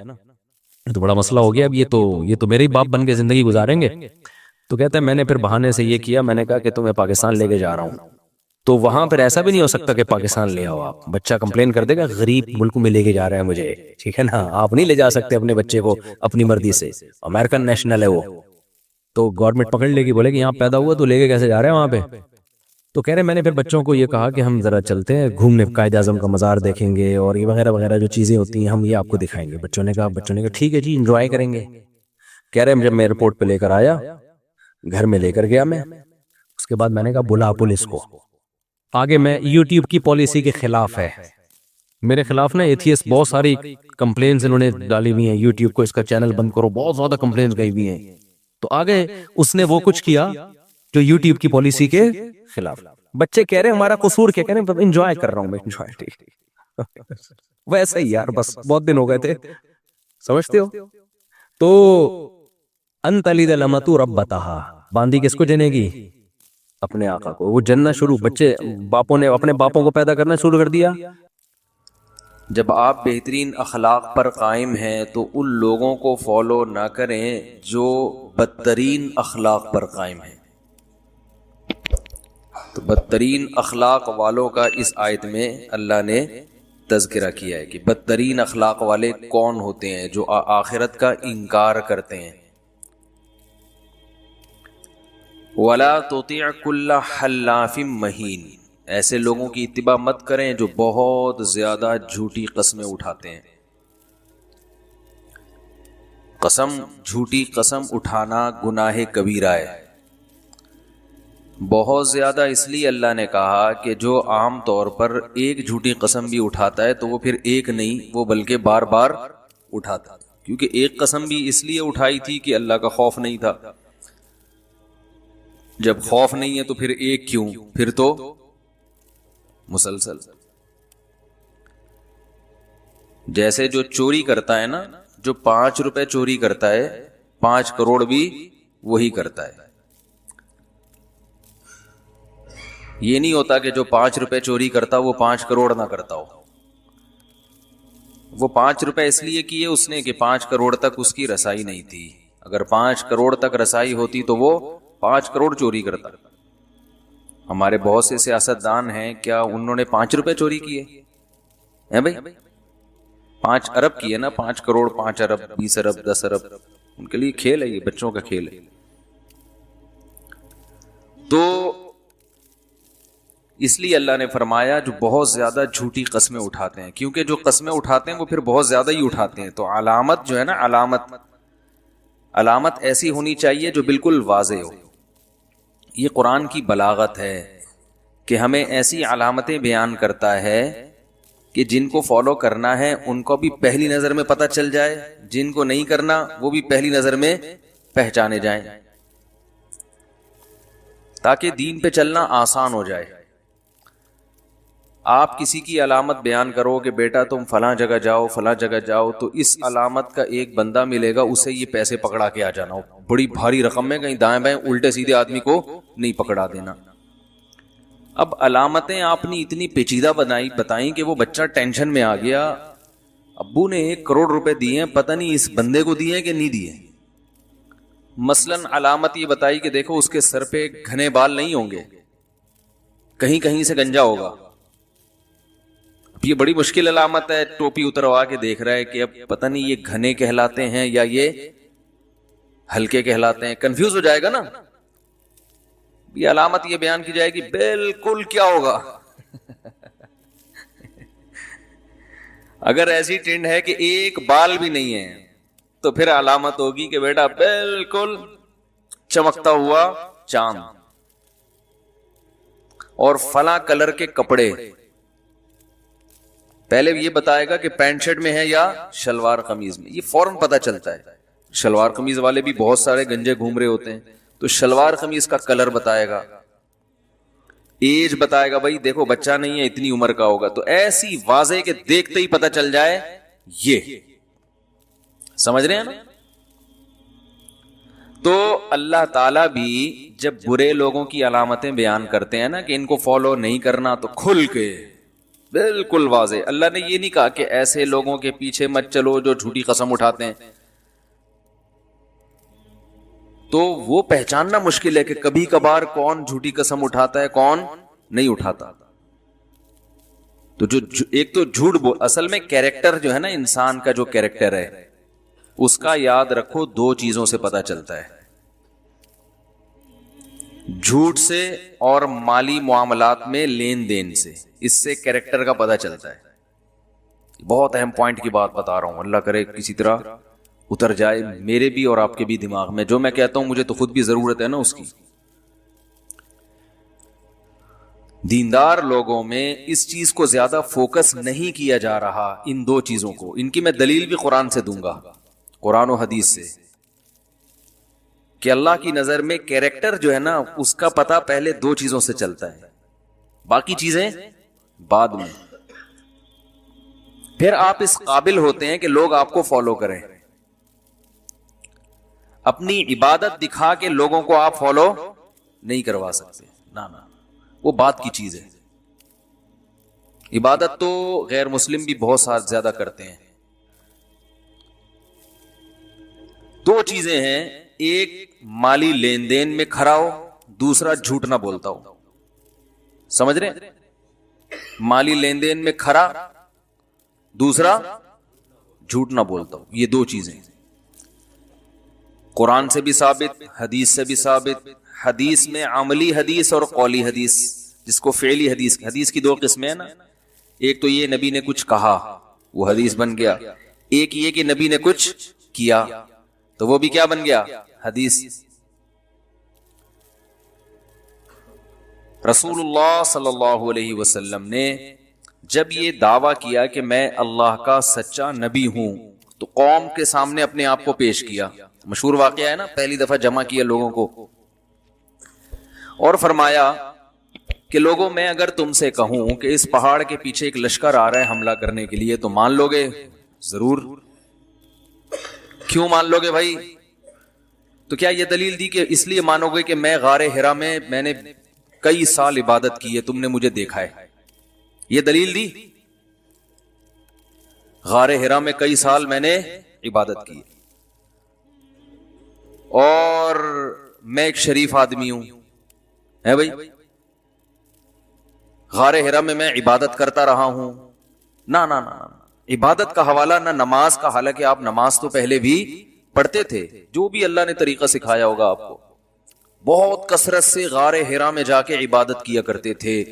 Speaker 1: یہ تو بڑا مسئلہ ہو گیا. اب یہ تو میرے ہی باپ بن کے زندگی گزاریں گے. تو کہتے ہیں میں نے پھر بہانے سے یہ کیا، میں نے کہا کہ تمہیں پاکستان لے کے جا رہا ہوں. تو وہاں پھر ایسا بھی نہیں ہو سکتا کہ پاکستان لے آؤ آپ، بچہ کمپلین کر دے گا غریب ملک میں لے کے جا رہا ہے مجھے، ٹھیک ہے نا. آپ نہیں لے جا سکتے اپنے بچے کو اپنی مرضی سے، امریکن نیشنل ہے وہ، تو گورنمنٹ پکڑ لے گی، بولے کہ یہاں پیدا ہوا تو لے کے کیسے جا رہے ہیں وہاں پہ. تو کہہ رہے میں نے پھر بچوں کو یہ کہا کہ ہم ذرا چلتے ہیں گھومنے، قائد اعظم کا مزار دیکھیں گے اور یہ وغیرہ وغیرہ جو چیزیں ہوتی ہیں ہم یہ آپ کو دکھائیں گے. بچوں نے کہا ٹھیک ہے جی، انجوائے کریں گے. کہہ رہے جب میں ایئرپورٹ پہ لے کر آیا، گھر میں لے کر گیا میں، اس کے بعد میں نے کہا بلا پولیس کو. آگے میں یوٹیوب کی پالیسی کے خلاف ہے، میرے خلاف نا ایتھیسٹ بہت ساری کمپلینز انہوں نے ڈالی ہوئی ہیں، یوٹیوب کو اس کا چینل بند کرو، بہت زیادہ کمپلینز گئی ہوئی ہیں. تو آگے اس نے وہ کچھ کیا جو یوٹیوب کی پالیسی کے خلاف. بچے کہہ رہے ہمارا قصور کیا، کہہ رہے انجوائے کر رہا ہوں میں، انجوائے. ویسا ہی یار، بس بہت دن ہو گئے تھے، سمجھتے ہو. تو انتلد الامۃ ربتہا، باندی کس کو جنے گی؟ اپنے آقا کو. وہ جننا شروع، بچے باپوں نے اپنے باپوں کو پیدا کرنا شروع کر دیا.
Speaker 2: جب آپ بہترین اخلاق پر قائم ہیں تو ان لوگوں کو فالو نہ کریں جو بدترین اخلاق پر قائم ہیں. تو بدترین اخلاق والوں کا اس آیت میں اللہ نے تذکرہ کیا ہے کہ بدترین اخلاق والے کون ہوتے ہیں، جو آخرت کا انکار کرتے ہیں. وَلَا تُطِعْ كُلَّ حَلَّافٍ مَّهِينٍ، ایسے لوگوں کی اتباع مت کریں جو بہت زیادہ جھوٹی قسمیں اٹھاتے ہیں. جھوٹی قسم اٹھانا گناہ کبیرہ ہے. بہت زیادہ اس لیے اللہ نے کہا کہ جو عام طور پر ایک جھوٹی قسم بھی اٹھاتا ہے تو وہ پھر ایک نہیں، وہ بلکہ بار بار اٹھاتا، کیونکہ ایک قسم بھی اس لیے اٹھائی تھی کہ اللہ کا خوف نہیں تھا. جب خوف نہیں ہے تو پھر ایک کیوں، پھر تو مسلسل. جیسے جو چوری کرتا ہے نا، جو 5 روپے چوری کرتا ہے 5 کروڑ بھی وہی کرتا ہے. یہ نہیں ہوتا کہ جو 5 روپے چوری کرتا وہ 5 کروڑ نہ کرتا ہو. وہ 5 روپے اس لیے کیے اس نے کہ 5 کروڑ تک اس کی رسائی نہیں تھی. اگر 5 کروڑ تک رسائی ہوتی تو وہ 5 کروڑ چوری کرتا. ہمارے بہت سے سیاستدان ہیں، کیا انہوں نے 5 روپے چوری کیے ہیں بھائی؟ 5 ارب کیے نا، 5 کروڑ 5 ارب 20 ارب 10 ارب. ان کے لیے کھیل ہے، یہ بچوں کا کھیل ہے. تو اس لیے اللہ نے فرمایا جو بہت زیادہ جھوٹی قسمیں اٹھاتے ہیں، کیونکہ جو قسمیں اٹھاتے ہیں وہ پھر بہت زیادہ ہی اٹھاتے ہیں. تو علامت جو ہے نا، علامت ایسی ہونی چاہیے جو بالکل واضح ہو. یہ قرآن کی بلاغت ہے کہ ہمیں ایسی علامتیں بیان کرتا ہے کہ جن کو فالو کرنا ہے ان کو بھی پہلی نظر میں پتہ چل جائے، جن کو نہیں کرنا وہ بھی پہلی نظر میں پہچانے جائیں، تاکہ دین پہ چلنا آسان ہو جائے. آپ کسی کی علامت بیان کرو کہ بیٹا تم فلاں جگہ جاؤ فلاں جگہ جاؤ، تو اس علامت کا ایک بندہ ملے گا، اسے یہ پیسے پکڑا کے آ جانا، بڑی بھاری رقم میں، کہیں دائیں بائیں الٹے سیدھے آدمی کو نہیں پکڑا دینا. اب علامتیں آپ نے اتنی پیچیدہ بتائیں کہ وہ بچہ ٹینشن میں آ گیا. ابو نے 1 کروڑ روپے دیے ہیں، پتہ نہیں اس بندے کو دیے کہ نہیں دیے. مثلاً علامت یہ بتائی کہ دیکھو اس کے سر پہ گھنے بال نہیں ہوں گے، کہیں کہیں سے گنجا ہوگا. یہ بڑی مشکل علامت ہے. ٹوپی اتروا کے دیکھ رہا ہے کہ اب پتہ نہیں یہ گھنے کہلاتے ہیں یا یہ ہلکے کہلاتے ہیں، کنفیوز ہو جائے گا نا. یہ علامت یہ بیان کی جائے گی بالکل کیا ہوگا. اگر ایسی ٹرینڈ ہے کہ ایک بال بھی نہیں ہے تو پھر علامت ہوگی کہ بیٹا بالکل چمکتا ہوا چاند اور فلاں کلر کے کپڑے. پہلے یہ بتائے گا کہ پینٹ شرٹ میں ہے یا شلوار قمیض میں، یہ فوراً پتہ چلتا ہے. شلوار قمیض والے بھی بہت سارے گنجے گھوم رہے ہوتے ہیں، تو شلوار قمیض کا کلر بتائے گا، ایج بتائے گا، بھائی دیکھو بچہ نہیں ہے اتنی عمر کا ہوگا، تو ایسی واضح کہ دیکھتے ہی پتہ چل جائے یہ، سمجھ رہے ہیں نا؟ تو اللہ تعالیٰ بھی جب برے لوگوں کی علامتیں بیان کرتے ہیں نا کہ ان کو فالو نہیں کرنا، تو کھل کے بالکل واضح، اللہ نے یہ نہیں کہا کہ ایسے لوگوں کے پیچھے مت چلو جو جھوٹی قسم اٹھاتے ہیں، تو وہ پہچاننا مشکل ہے کہ کبھی کبھار کون جھوٹی قسم اٹھاتا ہے کون نہیں اٹھاتا. تو جو ایک تو جھوٹ اصل میں کیریکٹر جو ہے نا انسان کا جو کیریکٹر ہے اس کا یاد رکھو دو چیزوں سے پتہ چلتا ہے، جھوٹ سے اور مالی معاملات میں لین دین سے، اس سے کیریکٹر کا پتہ چلتا ہے. بہت اہم پوائنٹ کی بات بتا رہا ہوں، اللہ کرے کسی طرح اتر جائے میرے بھی اور آپ کے بھی دماغ میں، جو میں کہتا ہوں مجھے تو خود بھی ضرورت ہے نا اس کی. دیندار لوگوں میں اس چیز کو زیادہ فوکس نہیں کیا جا رہا، ان دو چیزوں کو. ان کی میں دلیل بھی قرآن سے دوں گا، قرآن و حدیث سے، کہ اللہ کی نظر میں کیریکٹر جو ہے نا اس کا پتہ پہلے دو چیزوں سے چلتا ہے، باقی چیزیں بعد میں. پھر آپ اس قابل ہوتے ہیں کہ لوگ آپ کو فالو کریں. اپنی عبادت دکھا کے لوگوں کو آپ فالو نہیں کروا سکتے، نہ وہ بات کی چیز ہے. عبادت تو غیر مسلم بھی بہت ساتھ زیادہ کرتے ہیں. دو چیزیں ہیں، ایک مالی لین دین میں کھڑا ہو، دوسرا جھوٹ نہ بولتا ہو. سمجھ رہے ہیں؟ مالی لین دین میں کھڑا، دوسرا جھوٹ نہ بولتا ہو. یہ دو چیزیں قرآن سے بھی ثابت، حدیث سے بھی ثابت. حدیث میں عملی حدیث اور قولی حدیث، جس کو فعلی حدیث، حدیث کی دو قسمیں ہیں نا، ایک تو یہ نبی نے کچھ کہا وہ حدیث بن گیا، ایک یہ کہ نبی نے کچھ کیا تو وہ بھی کیا بن گیا، حدیث. رسول اللہ صلی اللہ علیہ وسلم نے جب یہ دعویٰ کیا کہ میں اللہ کا سچا نبی ہوں تو قوم کے سامنے اپنے آپ کو پیش کیا. مشہور واقعہ ہے نا، پہلی دفعہ جمع کیا لوگوں کو اور فرمایا کہ لوگوں میں اگر تم سے کہوں کہ اس پہاڑ کے پیچھے ایک لشکر آ رہا ہے حملہ کرنے کے لیے تو مان لو گے؟ ضرور. کیوں مان لو گے بھائی؟ تو کیا یہ دلیل دی کہ اس لیے مانو گے کہ میں غار حرا میں نے کئی سال عبادت کی ہے، تم نے مجھے دیکھا ہے؟ یہ دلیل دی؟ غار حرا میں کئی سال میں نے عبادت کی اور میں ایک شریف آدمی ہوں، ہے بھائی؟ غار حرا میں عبادت کرتا رہا ہوں. نہ عبادت کا حوالہ نہ نماز کا، حالانکہ آپ نماز تو پہلے بھی پڑھتے تھے، جو بھی اللہ نے طریقہ سکھایا ہوگا آپ کو. بہت کثرت سے غار حرا میں جا کے عبادت کیا کرتے تھے.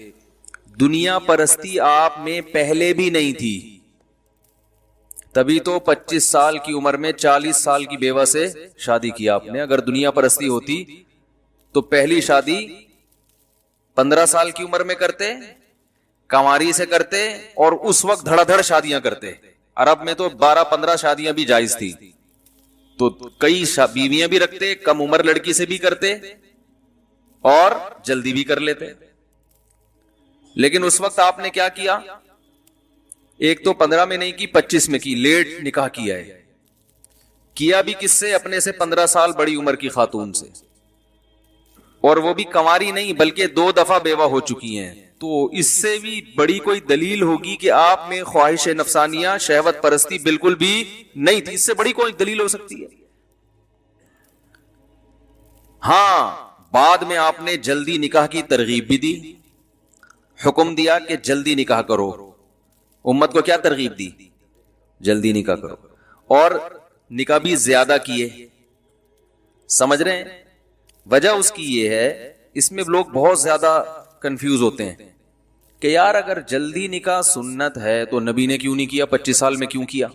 Speaker 2: دنیا پرستی آپ میں پہلے بھی نہیں تھی، تبھی تو 25 سال کی عمر میں 40 سال کی بیوہ سے شادی کی آپ نے. اگر دنیا پرستی ہوتی تو پہلی شادی 15 سال کی عمر میں کرتے، کنواری سے کرتے، اور اس وقت دھڑا دھڑ شادیاں کرتے. عرب میں تو 12-15 شادیاں بھی جائز تھی، تو کئی بیویاں بھی رکھتے، کم عمر لڑکی سے بھی کرتے اور جلدی بھی کر لیتے. لیکن اس وقت آپ نے کیا کیا؟ ایک تو 15 میں نہیں کی، 25 میں کی، لیٹ نکاح کیا ہے. کیا بھی کس سے؟ اپنے سے 15 سال بڑی عمر کی خاتون سے، اور وہ بھی کنواری نہیں بلکہ 2 دفعہ بیوہ ہو چکی ہیں. تو اس سے بھی بڑی کوئی دلیل ہوگی کہ آپ میں خواہش نفسانیہ، شہوت پرستی بالکل بھی نہیں تھی. اس سے بڑی کوئی دلیل ہو سکتی ہے؟ ہاں، بعد میں آپ نے جلدی نکاح کی ترغیب بھی دی، حکم دیا کہ جلدی نکاح کرو. امت کو کیا ترغیب دی؟ جلدی نکاح کرو، اور نکاح بھی زیادہ کیے. سمجھ رہے ہیں؟ وجہ اس کی یہ ہے، اس میں لوگ بہت زیادہ کنفیوز ہوتے ہیں کہ یار اگر جلدی نکاح سنت ہے تو نبی نے کیوں نہیں کیا؟ 25 سال میں کیوں کیا؟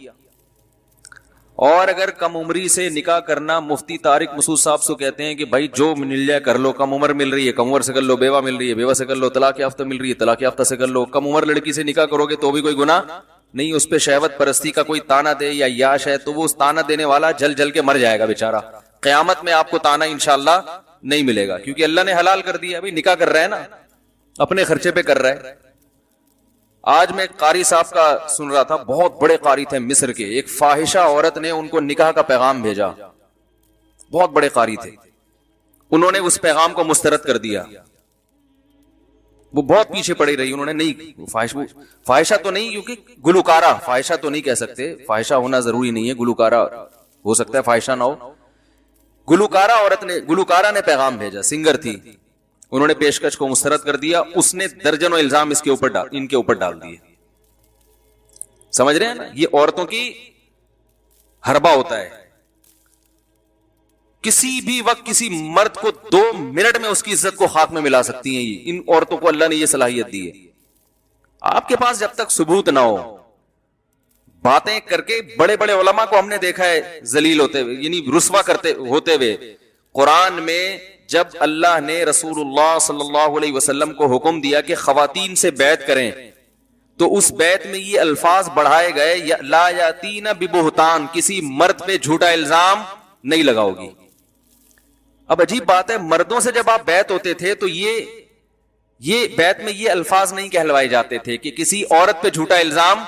Speaker 2: اور اگر کم عمری سے نکاح کرنا، مفتی طارق مسعود صاحب سے کہتے ہیں کہ بھائی جو مل جائے کر لو، کم عمر مل رہی ہے کم عمر سے کر لو، بیوہ مل رہی ہے بیوہ سے کر لو، طلاق یافتہ مل رہی ہے طلاق یافتہ سے کر لو. کم عمر لڑکی سے نکاح کرو گے تو بھی کوئی گناہ نہیں اس پہ شہوت پرستی کا کوئی تانا دے یا یاش ہے تو وہ اس تانا دینے والا جل جل کے مر جائے گا بیچارہ. قیامت میں آپ کو تانا انشاءاللہ نہیں ملے گا, کیونکہ اللہ نے حلال کر دیا. بھائی نکاح کر رہا ہے نا, اپنے خرچے پہ کر رہا ہے. آج میں قاری صاحب کا سن رہا تھا, بہت بڑے قاری تھے مصر کے, ایک فاحشہ عورت نے ان کو نکاح کا پیغام بھیجا, بہت بڑے قاری تھے, انہوں نے اس پیغام کو مسترد کر دیا. وہ بہت پیچھے پڑی رہی, انہوں نے نہیں, فاحشہ تو نہیں, کیونکہ گلوکارہ, فاحشہ تو نہیں کہہ سکتے, فاحشہ ہونا ضروری نہیں ہے, گلوکارہ ہو سکتا ہے, فاحشہ نہ ہو. گلوکارہ نے پیغام بھیجا, سنگر تھی, انہوں نے پیشکش کو مسترد کر دیا. اس نے درجنوں الزام ان کے اوپر ڈال دیے. سمجھ رہے ہیں نا, یہ عورتوں کی حربہ ہوتا ہے. کسی بھی وقت کسی مرد کو 2 منٹ میں اس کی عزت کو خاک میں ملا سکتی ہیں. ان عورتوں کو اللہ نے یہ صلاحیت دی ہے. آپ کے پاس جب تک ثبوت نہ ہو, باتیں کر کے, بڑے بڑے علماء کو ہم نے دیکھا ہے ذلیل ہوتے ہوئے, یعنی رسوا ہوتے ہوئے. قرآن میں جب اللہ نے رسول اللہ صلی اللہ علیہ وسلم کو حکم دیا کہ خواتین سے بیعت کریں, تو اس بیعت میں یہ الفاظ بڑھائے گئے, لا یاتین ببہتان, کسی مرد پہ جھوٹا الزام نہیں لگاؤ گی. اب عجیب بات ہے, مردوں سے جب آپ بیعت ہوتے تھے تو یہ بیعت میں یہ الفاظ نہیں کہلوائے جاتے تھے کہ کسی عورت پہ جھوٹا الزام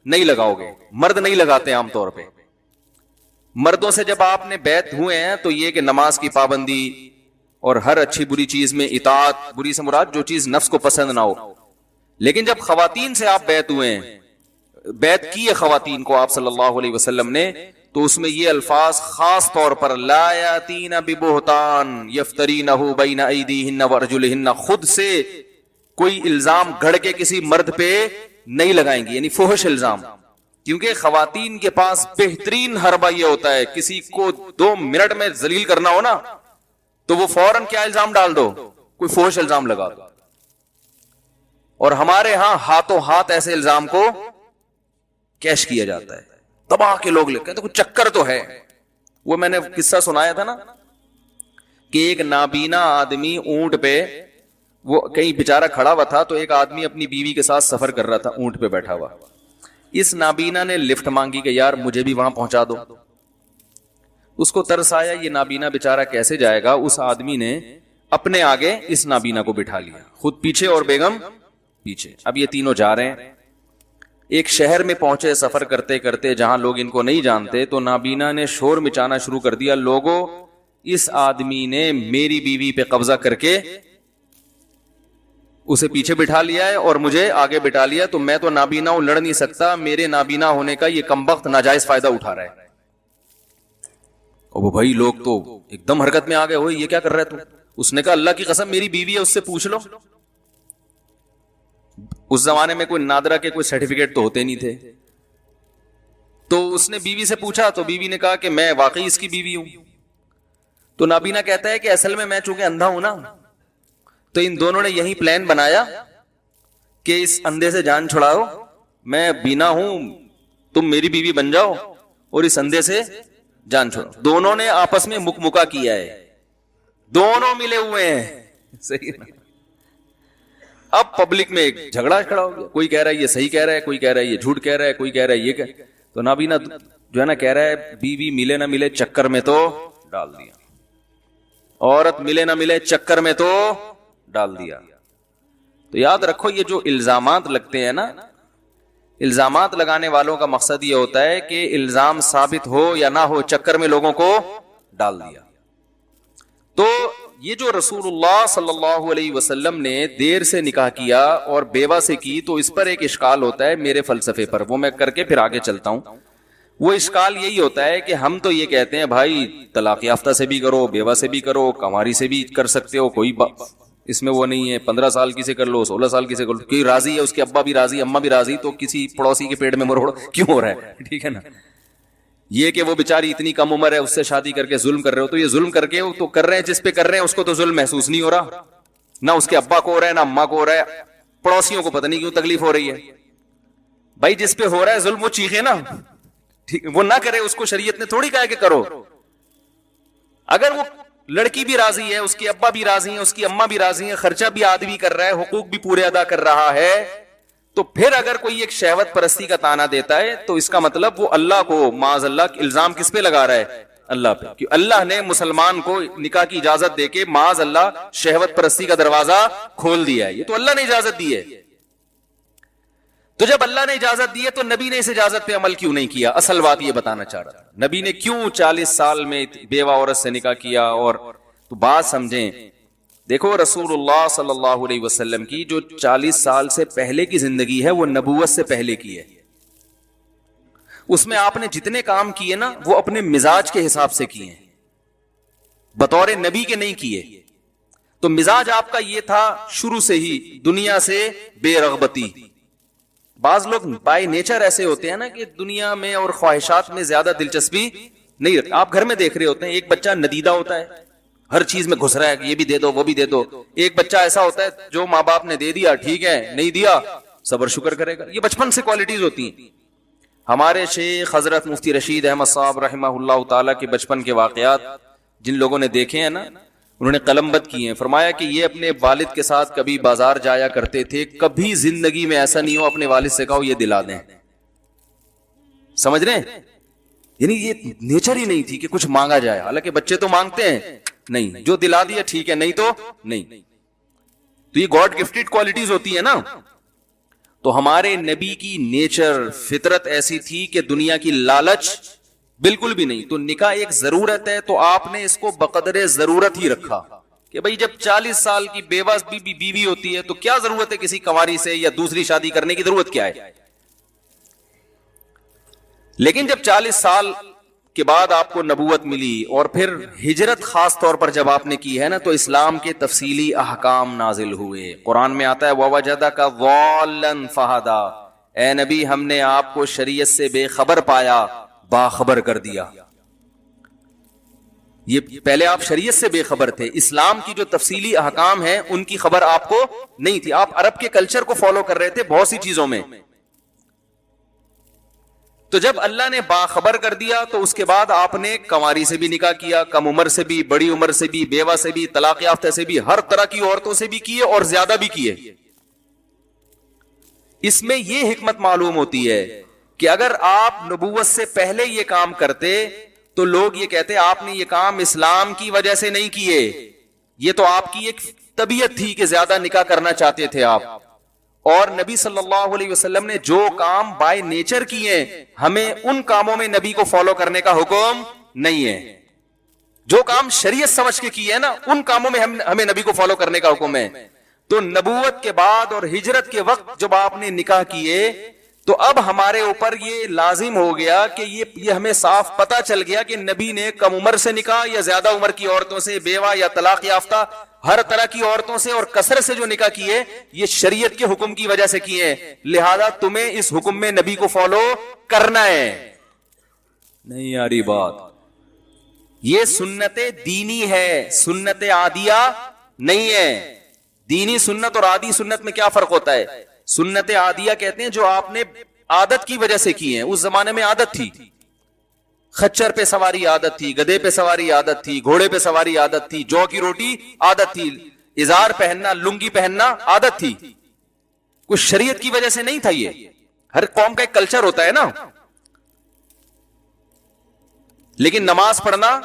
Speaker 2: نہیں لگاؤ گے. مرد نہیں لگاتے عام طور پہ. مردوں سے جب آپ نے بیعت ہوئے ہیں تو یہ کہ نماز کی پابندی اور ہر اچھی بری چیز میں اطاعت, بری سے مراد جو چیز نفس کو پسند نہ ہو. لیکن جب خواتین سے آپ بیعت ہوئے ہیں, بیعت کی ہے خواتین کو آپ صلی اللہ علیہ وسلم نے, تو اس میں یہ الفاظ خاص طور پر لا یاتین ببہتان یفترینہ بین ایدیہن وارجلہن, خود سے کوئی الزام گھڑ کے کسی مرد پہ نہیں لگائیں گی, یعنی فحش الزام. کیونکہ خواتین کے پاس بہترین حربہ یہ ہوتا ہے, کسی کو 2 منٹ میں ذلیل کرنا ہو نا تو وہ فوراً کیا الزام ڈال دو, کوئی فحش الزام لگا دو. اور ہمارے ہاں ہاتھوں ہاتھ ایسے الزام کو کیش کیا جاتا ہے, دبا کے لوگ لکھتے ہیں تو کچھ چکر تو ہے. وہ میں نے قصہ سنایا تھا نا کہ ایک نابینا آدمی اونٹ پہ, وہ کہیں بیچارہ کھڑا ہوا تھا, تو ایک آدمی اپنی بیوی کے ساتھ سفر کر رہا تھا اونٹ پہ بیٹھا ہوا. اس نابینا نے لفٹ مانگی کہ یار مجھے بھی وہاں پہنچا دو. اس کو ترس آیا, یہ نابینا بیچارہ کیسے جائے گا. اس آدمی نے اپنے آگے اس نابینا کو بٹھا لیا, خود پیچھے اور بیگم پیچھے. اب یہ تینوں جا رہے ہیں. ایک شہر میں پہنچے سفر کرتے کرتے, جہاں لوگ ان کو نہیں جانتے, تو نابینا نے شور مچانا شروع کر دیا, لوگوں اس آدمی نے میری بیوی پہ قبضہ کر کے اسے پیچھے بٹھا لیا ہے اور مجھے آگے بٹھا لیا, تو میں تو نابینا ہوں, لڑ نہیں سکتا, میرے نابینا ہونے کا یہ کمبخت ناجائز فائدہ اٹھا رہا ہے. اور وہ بھائی لوگ تو ایک دم حرکت میں آ گئے, ہوئے یہ کیا کر رہا ہے تو. اس نے کہا اللہ کی قسم میری بیوی ہے, اس سے پوچھ لو. اس زمانے میں کوئی نادرا کے کوئی سرٹیفکیٹ تو ہوتے نہیں تھے, تو اس نے بیوی سے پوچھا, تو بیوی نے کہا کہ میں واقعی اس کی بیوی ہوں. تو نابینا کہتا ہے کہ اصل میں چونکہ اندھا ہوں نا, تو ان دونوں نے یہی پلان بنایا کہ اس اندھے سے جان چھڑاؤ, میں بینا ہوں, تم میری بیوی بن جاؤ اور اس اندھے سے جان چھوڑو. دونوں نے آپس میں مکمکا کیا ہے, دونوں ملے ہوئے ہیں. صحیح نا. اب پبلک میں ایک جھگڑا کھڑا ہو گیا, کوئی کہہ رہا ہے یہ صحیح کہہ رہا ہے, کوئی کہہ رہا ہے یہ جھوٹ کہہ رہا ہے, کوئی کہہ رہا ہے یہ کہ. تو نابینا جو ہے نا کہہ رہا ہے بیوی ملے نہ ملے چکر میں تو ڈال دیا, عورت ملے نہ ملے چکر میں تو ڈال دیا. تو یاد رکھو یہ جو الزامات لگتے ہیں نا, الزامات لگانے والوں کا مقصد یہ ہوتا ہے کہ الزام ثابت ہو یا نہ ہو, چکر میں لوگوں کو ڈال دیا. تو یہ جو رسول اللہ صلی اللہ علیہ وسلم نے دیر سے نکاح کیا اور بیوہ سے کی, تو اس پر ایک اشکال ہوتا ہے میرے فلسفے پر, وہ میں کر کے پھر آگے چلتا ہوں. وہ اشکال یہی ہوتا ہے کہ ہم تو یہ کہتے ہیں بھائی طلاق یافتہ سے بھی کرو, بیوہ سے بھی کرو, کنواری سے بھی کر سکتے ہو, کوئی اس میں وہ نہیں ہے, 15 سال کی سے کر لو, 16 سال کی سے کر لو, کوئی راضی ہے, اس کے ابا بھی راضی, اماں بھی راضی, تو کسی پڑوسی کے پیٹ میں مروڑ کیوں ہو رہا ہے. ٹھیک ہے نا. یہ کہ وہ بیچاری اتنی کم عمر ہے, اس سے شادی کر کے ظلم کر رہے ہو, تو یہ ظلم کر کے تو کر رہے ہیں, جس پہ کر رہے ہیں اس کو تو ظلم محسوس نہیں ہو رہا, نہ اس کے ابا کو ہو رہا ہے نہ اماں کو ہو رہا ہے, پڑوسیوں کو پتہ نہیں کیوں تکلیف ہو رہی ہے. بھائی جس پہ ہو رہا ہے ظلم وہ چیخے نا, وہ نہ کرے, اس کو شریعت نے تھوڑی کہا کہ کرو. اگر وہ لڑکی بھی راضی ہے, اس کے ابا بھی راضی ہیں, اس کی اماں بھی راضی ہیں, خرچہ بھی آدمی کر رہا ہے, حقوق بھی پورے ادا کر رہا ہے, تو پھر اگر کوئی ایک شہوت پرستی کا تانا دیتا ہے تو اس کا مطلب وہ اللہ کو معاذ اللہ الزام کس پہ لگا رہا ہے؟ اللہ پہ. کہ اللہ نے مسلمان کو نکاح کی اجازت دے کے معاذ اللہ شہوت پرستی کا دروازہ کھول دیا ہے. یہ تو اللہ نے اجازت دی ہے. تو جب اللہ نے اجازت دی ہے تو نبی نے اس اجازت پہ عمل کیوں نہیں کیا؟ اصل بات یہ بتانا چاہ رہا تھا. نبی نے کیوں 40 سال میں بیوہ عورت سے نکاح کیا؟ اور تو بات سمجھیں. دیکھو رسول اللہ صلی اللہ علیہ وسلم کی جو 40 سال سے پہلے کی زندگی ہے وہ نبوت سے پہلے کی ہے. اس میں آپ نے جتنے کام کیے نا وہ اپنے مزاج کے حساب سے کیے ہیں, بطور نبی کے نہیں کیے. تو مزاج آپ کا یہ تھا شروع سے ہی دنیا سے بے رغبتی. بعض لوگ بائی نیچر ایسے ہوتے ہیں نا کہ دنیا میں اور خواہشات میں زیادہ دلچسپی نہیں رکھتے. آپ گھر میں دیکھ رہے ہوتے ہیں ایک بچہ ندیدہ ہوتا ہے, ہر چیز میں گھس رہا ہے, یہ بھی دے دو وہ بھی دے دو. ایک بچہ ایسا ہوتا ہے جو ماں باپ نے دے دیا ٹھیک ہے, نہیں دیا صبر شکر کرے گا. یہ بچپن سے کوالٹیز ہوتی ہیں. ہمارے شیخ حضرت مفتی رشید احمد صاحب رحمہ اللہ تعالیٰ کے بچپن کے واقعات جن لوگوں نے دیکھے ہیں نا انہوں نے قلم بند کیے ہیں. فرمایا کہ یہ اپنے والد کے ساتھ کبھی بازار جایا کرتے تھے, کبھی زندگی میں ایسا نہیں ہو اپنے والد سے کہو یہ دلا دیں. سمجھ رہے ہیں؟ یعنی یہ نیچر ہی نہیں تھی کہ کچھ مانگا جائے. حالانکہ بچے تو مانگتے ہیں, نہیں جو دلا دیا ٹھیک ہے, نہیں تو نہیں. تو یہ گاڈ گفٹڈ کوالٹیز ہوتی ہیں نا. تو ہمارے نبی کی نیچر فطرت ایسی تھی کہ دنیا کی لالچ بالکل بھی نہیں. تو نکاح ایک ضرورت ہے تو آپ نے اس کو بقدر ضرورت ہی رکھا کہ بھئی جب 40 سال کی بیوہ بیوی ہوتی ہے تو کیا ضرورت ہے کسی کنواری سے یا دوسری شادی کرنے کی ضرورت کیا ہے. لیکن جب 40 سال کے بعد آپ کو نبوت ملی اور پھر ہجرت خاص طور پر جب آپ نے کی ہے نا تو اسلام کے تفصیلی احکام نازل ہوئے. قرآن میں آتا ہے وَوَجَدَكَ ضَالًّا فَهَدَىٰ, اے نبی ہم نے آپ کو شریعت سے بے خبر پایا, باخبر کر دیا. یہ پہلے آپ شریعت سے بے خبر تھے, اسلام کی جو تفصیلی احکام ہیں ان کی خبر آپ کو نہیں تھی. آپ عرب کے کلچر کو فالو کر رہے تھے بہت سی چیزوں میں. تو جب اللہ نے باخبر کر دیا تو اس کے بعد آپ نے کنواری سے بھی نکاح کیا, کم عمر سے بھی, بڑی عمر سے بھی, بیوہ سے بھی, طلاق یافتہ سے بھی, ہر طرح کی عورتوں سے بھی کیے اور زیادہ بھی کیے. اس میں یہ حکمت معلوم ہوتی ہے کہ اگر آپ نبوت سے پہلے یہ کام کرتے تو لوگ یہ کہتے آپ نے یہ کام اسلام کی وجہ سے نہیں کیے, یہ تو آپ کی ایک طبیعت تھی کہ زیادہ نکاح کرنا چاہتے تھے آپ. اور نبی صلی اللہ علیہ وسلم نے جو کام بائی نیچر کیے ہمیں ان کاموں میں نبی کو فالو کرنے کا حکم نہیں ہے. جو کام شریعت سمجھ کے کیے نا ان کاموں میں ہمیں نبی کو فالو کرنے کا حکم ہے. تو نبوت کے بعد اور ہجرت کے وقت جب آپ نے نکاح کیے تو اب ہمارے اوپر یہ لازم ہو گیا کہ یہ ہمیں صاف پتا چل گیا کہ نبی نے کم عمر سے نکاح یا زیادہ عمر کی عورتوں سے, بیوہ یا طلاق یافتہ, ہر طرح کی عورتوں سے اور کثرت سے جو نکاح کیے یہ شریعت کے حکم کی وجہ سے کیے, لہذا تمہیں اس حکم میں نبی کو فالو کرنا ہے. نہیں یاری بات, یہ سنت دینی ہے, سنت عادیہ نہیں ہے. دینی سنت اور عادی سنت میں کیا فرق ہوتا ہے؟ سنت عادیہ کہتے ہیں جو آپ نے عادت کی وجہ سے کی ہیں. اس زمانے میں عادت تھی, خچر پہ سواری عادت تھی, گدھے پہ سواری عادت تھی, گھوڑے پہ سواری عادت تھی, جو کی روٹی عادت تھی, ازار پہننا, لنگی پہننا عادت تھی. کچھ شریعت کی وجہ سے نہیں تھا. یہ ہر قوم کا ایک کلچر ہوتا ہے نا. لیکن نماز پڑھنا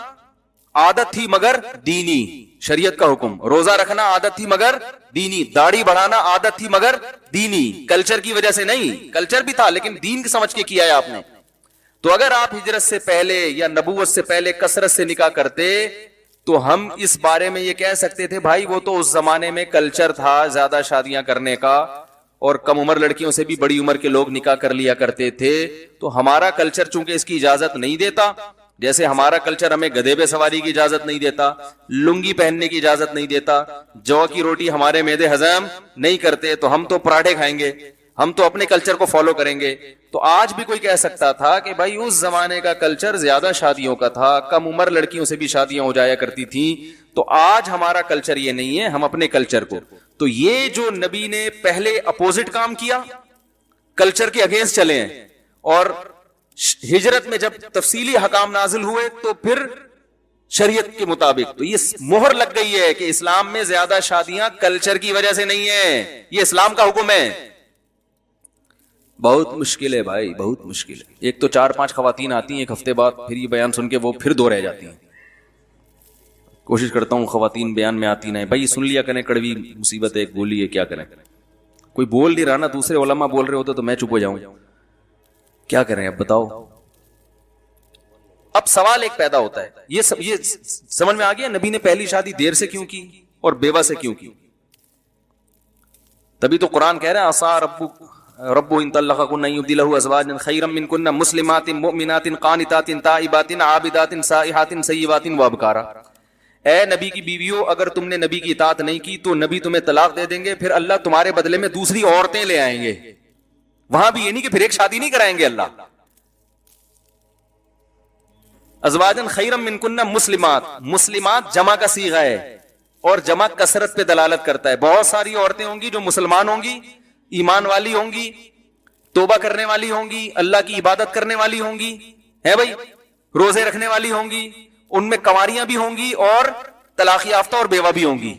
Speaker 2: عادت تھی مگر دینی, شریعت کا حکم. روزہ رکھنا عادت تھی مگر دینی. داڑھی بڑھانا عادت تھی مگر دینی, کلچر کی وجہ سے نہیں. کلچر بھی تھا لیکن دین سمجھ کے کیا ہے آپ نے. تو اگر آپ ہجرت سے پہلے یا نبوت سے پہلے کثرت سے نکاح کرتے تو ہم اس بارے میں یہ کہہ سکتے تھے بھائی وہ تو اس زمانے میں کلچر تھا زیادہ شادیاں کرنے کا, اور کم عمر لڑکیوں سے بھی بڑی عمر کے لوگ نکاح کر لیا کرتے تھے. تو ہمارا کلچر چونکہ اس کی اجازت نہیں دیتا, جیسے ہمارا کلچر ہمیں گدھے پہ سواری کی اجازت نہیں دیتا, لنگی پہننے کی اجازت نہیں دیتا, جو کی روٹی ہمارے معدے ہضم نہیں کرتے, تو ہم تو پراٹھے کھائیں گے, ہم تو اپنے کلچر کو فالو کریں گے. تو آج بھی کوئی کہہ سکتا تھا کہ بھائی اس زمانے کا کلچر زیادہ شادیوں کا تھا, کم عمر لڑکیوں سے بھی شادیاں ہو جایا کرتی تھیں. تو آج ہمارا کلچر یہ نہیں ہے, ہم اپنے کلچر کو. تو یہ جو نبی نے پہلے اپوزٹ کام کیا, کلچر کے اگینسٹ چلے ہیں, اور ہجرت میں جب تفصیلی حکام نازل ہوئے تو پھر شریعت کے مطابق. تو یہ مہر لگ گئی ہے کہ اسلام میں زیادہ شادیاں کلچر کی وجہ سے نہیں ہیں, یہ اسلام کا حکم ہے. بہت مشکل ہے بھائی، بہت مشکل ہے. ایک تو 4-5 خواتین آتی ہیں ایک ہفتے بعد، پھر یہ بیان سن کے وہ پھر دو رہ جاتی ہیں. کوشش کرتا ہوں خواتین بیان میں آتی نہیں بھائی، سن لیا کریں، کڑوی مصیبت ہے، ایک گولی ہے، کیا کریں. کوئی بول نہیں رہا نا، دوسرے علماء بول رہے ہوتے تو میں چپ ہو جاؤں. کیا کریں اب بتاؤ. اب سوال ایک پیدا ہوتا ہے، یہ سمجھ میں آ گیا نبی نے پہلی شادی دیر سے کیوں کی اور بیوہ سے کیوں کی. تبھی تو قرآن کہہ رہا ہے عسیٰ رب ان طلقکن ان یبدلہ ازواجا خیرا منکن مسلمات مؤمنات قانتات تائبات عابدات سائحات سیبات وابکارا. اے نبی کی بیویوں، اگر تم نے نبی کی اطاعت نہیں کی تو نبی تمہیں طلاق دے دیں گے، پھر اللہ تمہارے بدلے میں دوسری عورتیں لے آئیں گے. وہاں بھی یہ نہیں کہ پھر ایک شادی نہیں کرائیں گے اللہ. ازواجن خیرا منکن مسلمات، مسلمات جمع کا صیغہ ہے اور جمع کثرت پہ دلالت کرتا ہے. بہت ساری عورتیں ہوں گی جو مسلمان ہوں گی، ایمان والی ہوں گی، توبہ کرنے والی ہوں گی، اللہ کی عبادت کرنے والی ہوں گی، ہے بھائی، روزے رکھنے والی ہوں گی، ان میں کنواریاں بھی ہوں گی اور طلاق یافتہ اور بیوہ بھی ہوں گی.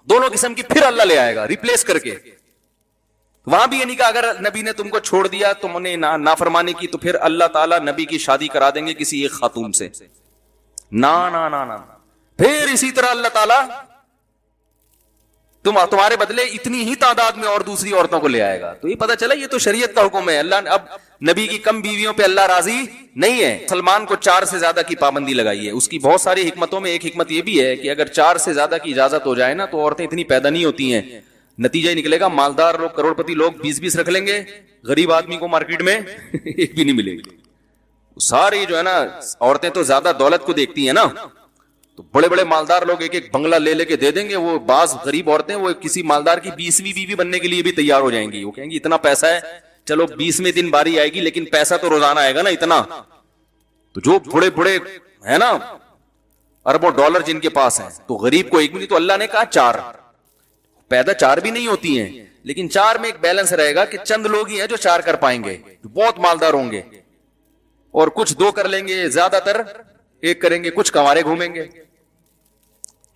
Speaker 2: دونوں قسم کی پھر اللہ لے آئے گا ریپلیس کر کے. وہاں بھی یہ نہیں کہا اگر نبی نے تم کو چھوڑ دیا، تم نے نافرمانی کی، تو پھر اللہ تعالیٰ نبی کی شادی کرا دیں گے کسی ایک خاتون سے. نا نا نا نا. پھر اسی طرح اللہ تعالیٰ تمہارے بدلے اتنی ہی تعداد میں اور دوسری عورتوں کو لے آئے گا. تو یہ پتہ چلا یہ تو شریعت کا حکم ہے. اللہ نے اب نبی کی کم بیویوں پہ اللہ راضی نہیں ہے. سلمان کو 4 سے زیادہ کی پابندی لگائی ہے. اس کی بہت ساری حکمتوں میں ایک حکمت یہ بھی ہے کہ اگر 4 سے زیادہ کی اجازت ہو جائے نا تو عورتیں اتنی پیدا نہیں ہوتی ہیں. نتیجہ یہ نکلے گا مالدار لوگ، کروڑ پتی لوگ 20 رکھ لیں گے، غریب آدمی کو مارکیٹ میں ایک بھی نہیں ملے گی. سارے جو ہے نا عورتیں تو زیادہ دولت کو دیکھتی ہیں نا، تو بڑے بڑے مالدار لوگ ایک ایک بنگلہ لے کے دے دیں گے. وہ بعض غریب عورتیں وہ کسی مالدار کی 20ویں بیوی بننے کے لیے بھی تیار ہو جائیں گی. وہ کہیں گی اتنا پیسہ ہے، چلو 20ویں دن باری آئے گی لیکن پیسہ تو روزانہ آئے گا نا اتنا. تو جو بڑے بڑے ہے نا اربوں ڈالر جن کے پاس ہیں، تو غریب کو ایک بھی نہیں. تو اللہ نے کہا 4 پیدا 4 بھی نہیں ہوتی ہیں، لیکن 4 میں ایک بیلنس رہے گا کہ چند لوگ ہی ہیں جو 4 کر پائیں گے، جو بہت مالدار ہوں گے، اور کچھ 2 کر لیں گے، زیادہ تر 1 کریں گے، کچھ کنوارے گھومیں گے.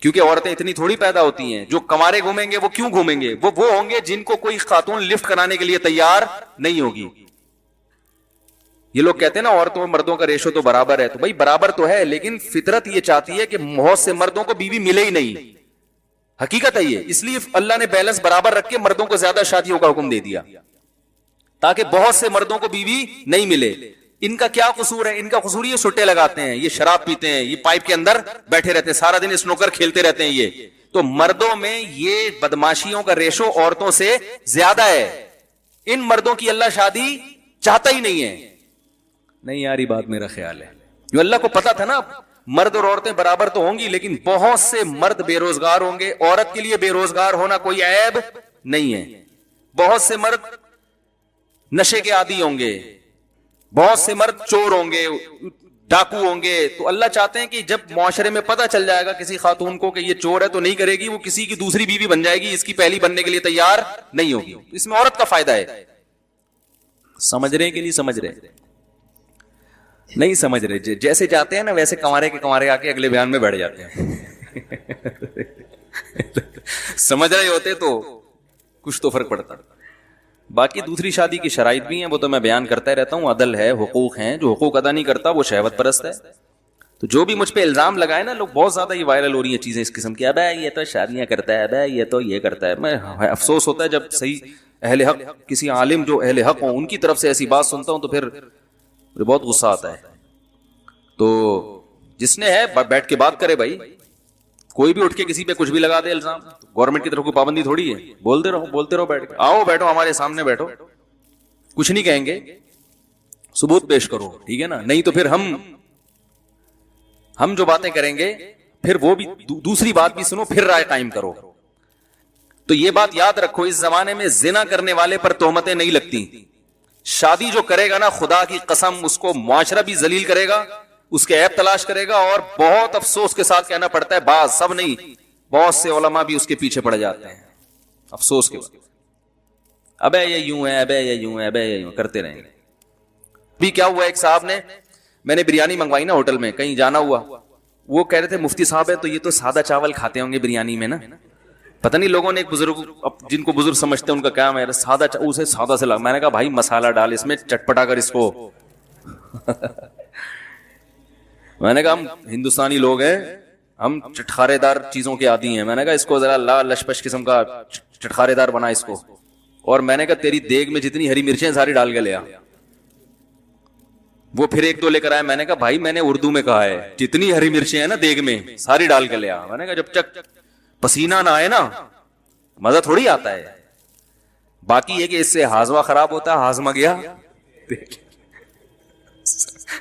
Speaker 2: کیونکہ عورتیں اتنی تھوڑی پیدا ہوتی ہیں. جو کنوارے گھومیں گے وہ کیوں گھومیں گے؟ وہ ہوں گے جن کو کوئی خاتون لفٹ کرانے کے لیے تیار نہیں ہوگی. یہ لوگ کہتے ہیں نا عورتوں اور مردوں کا ریشو تو برابر ہے. تو بھائی برابر تو ہے، لیکن فطرت یہ چاہتی ہے کہ بہت سے مردوں کو بیوی ملے ہی نہیں. حقیقت ہے یہ. اس لیے اللہ نے بیلنس برابر رکھ کے مردوں کو زیادہ شادیوں کا حکم دے دیا تاکہ بہت سے مردوں کو بیوی نہیں ملے. ان کا کیا قصور ہے؟ ان کا قصور یہ سٹے لگاتے ہیں، یہ شراب پیتے ہیں، یہ پائپ کے اندر بیٹھے رہتے ہیں، سارا دن سنوکر کھیلتے رہتے ہیں. یہ تو مردوں میں یہ بدماشیوں کا ریشو عورتوں سے زیادہ ہے. ان مردوں کی اللہ شادی چاہتا ہی نہیں ہے. نہیں یار یہ بات میرا خیال ہے. جو اللہ کو پتا تھا نا مرد اور عورتیں برابر تو ہوں گی، لیکن بہت سے مرد بے روزگار ہوں گے. عورت کے لیے بے روزگار ہونا کوئی عیب نہیں ہے. بہت سے مرد نشے کے عادی ہوں گے، بہت سے مرد چور ہوں گے، ڈاکو ہوں گے. تو اللہ چاہتے ہیں کہ جب معاشرے میں پتہ چل جائے گا کسی خاتون کو کہ یہ چور ہے تو نہیں کرے گی، وہ کسی کی دوسری بیوی بن جائے گی، اس کی پہلی بننے کے لیے تیار نہیں ہوگی. اس میں عورت کا فائدہ ہے. سمجھ رہے ہیں کہ نہیں سمجھ رہے؟ نہیں سمجھ رہے. جیسے جاتے ہیں نا ویسے کنوارے کے کنوارے آ کے اگلے بیان میں بیٹھ جاتے ہیں. سمجھ رہے ہوتے تو کچھ تو فرق پڑتا. باقی دوسری شادی کی شرائط بھی ہیں، وہ تو میں بیان کرتا ہی رہتا ہوں. عدل ہے، حقوق ہیں. جو حقوق ادا نہیں کرتا وہ شہوت پرست ہے. تو جو بھی مجھ پہ الزام لگائے نا لوگ، بہت زیادہ یہ وائرل ہو رہی ہیں چیزیں اس قسم کی، ابے یہ تو شادیاں کرتا ہے، ابے یہ تو یہ کرتا ہے. میں افسوس ہوتا ہے جب صحیح اہل حق، کسی عالم جو اہل حق ہوں، ان کی طرف سے ایسی بات سنتا ہوں تو پھر بہت غصہ آتا ہے. تو جس نے ہے بیٹھ کے بات کرے بھائی. کوئی بھی اٹھ کے کسی پہ کچھ بھی لگا دے الزام، گورنمنٹ کی طرف کوئی پابندی تھوڑی ہے. بولتے رہو بیٹھ کے. آؤ بیٹھو ہمارے سامنے بیٹھو، کچھ نہیں کہیں گے، ثبوت پیش کرو، ٹھیک ہے نا. نہیں تو پھر ہم جو باتیں کریں گے پھر وہ بھی دوسری بات بھی سنو، پھر رائے قائم کرو. تو یہ بات یاد رکھو، اس زمانے میں زنا کرنے والے پر تہمتیں نہیں لگتی. شادی جو کرے گا نا خدا کی قسم اس کو معاشرہ بھی ذلیل کرے گا، اس کے عیب تلاش کرے گا. اور بہت افسوس کے ساتھ کہنا پڑتا ہے، بعض سب نہیں، بہت سے علماء بھی اس کے پیچھے پڑ جاتے ہیں افسوس کے بعد. ابے یہ یوں ہے، ابے یہ یوں ہے، ابے یہ یوں کرتے رہیں گے. بھی کیا ہوا، ایک صاحب نے، میں نے بریانی منگوائی نا ہوٹل میں، کہیں جانا ہوا، وہ کہہ رہے تھے مفتی صاحب ہے تو یہ تو سادہ چاول کھاتے ہوں گے بریانی میں نا. پتہ نہیں لوگوں نے ایک بزرگ جن کو بزرگ سمجھتے ہیں ان کا کیا ہے سادہ اسے سادہ سے لگا. میں نے کہا بھائی مسالہ ڈال اس میں چٹپٹا کر اس کو. میں نے کہا ہم ہندوستانی لوگ ہیں, ہم چٹخارے دار چیزوں کے عادی ہیں. میں نے کہا اس کو ذرا لا لشپش قسم کا چٹخارے دار بنا اس کو. اور میں نے کہا تیری دیگ میں جتنی ہری مرچیں ساری ڈال کے لیا. وہ پھر ایک دو لے کر آئے. میں نے کہا بھائی میں نے اردو میں کہا ہے جتنی ہری مرچیں ہیں نا دیگ میں ساری ڈال کے لیا. میں نے کہا جب تک پسینہ نہ آئے نا مزہ تھوڑی آتا ہے. باقی یہ کہ اس سے ہاضمہ خراب ہوتا ہے. ہاضمہ گیا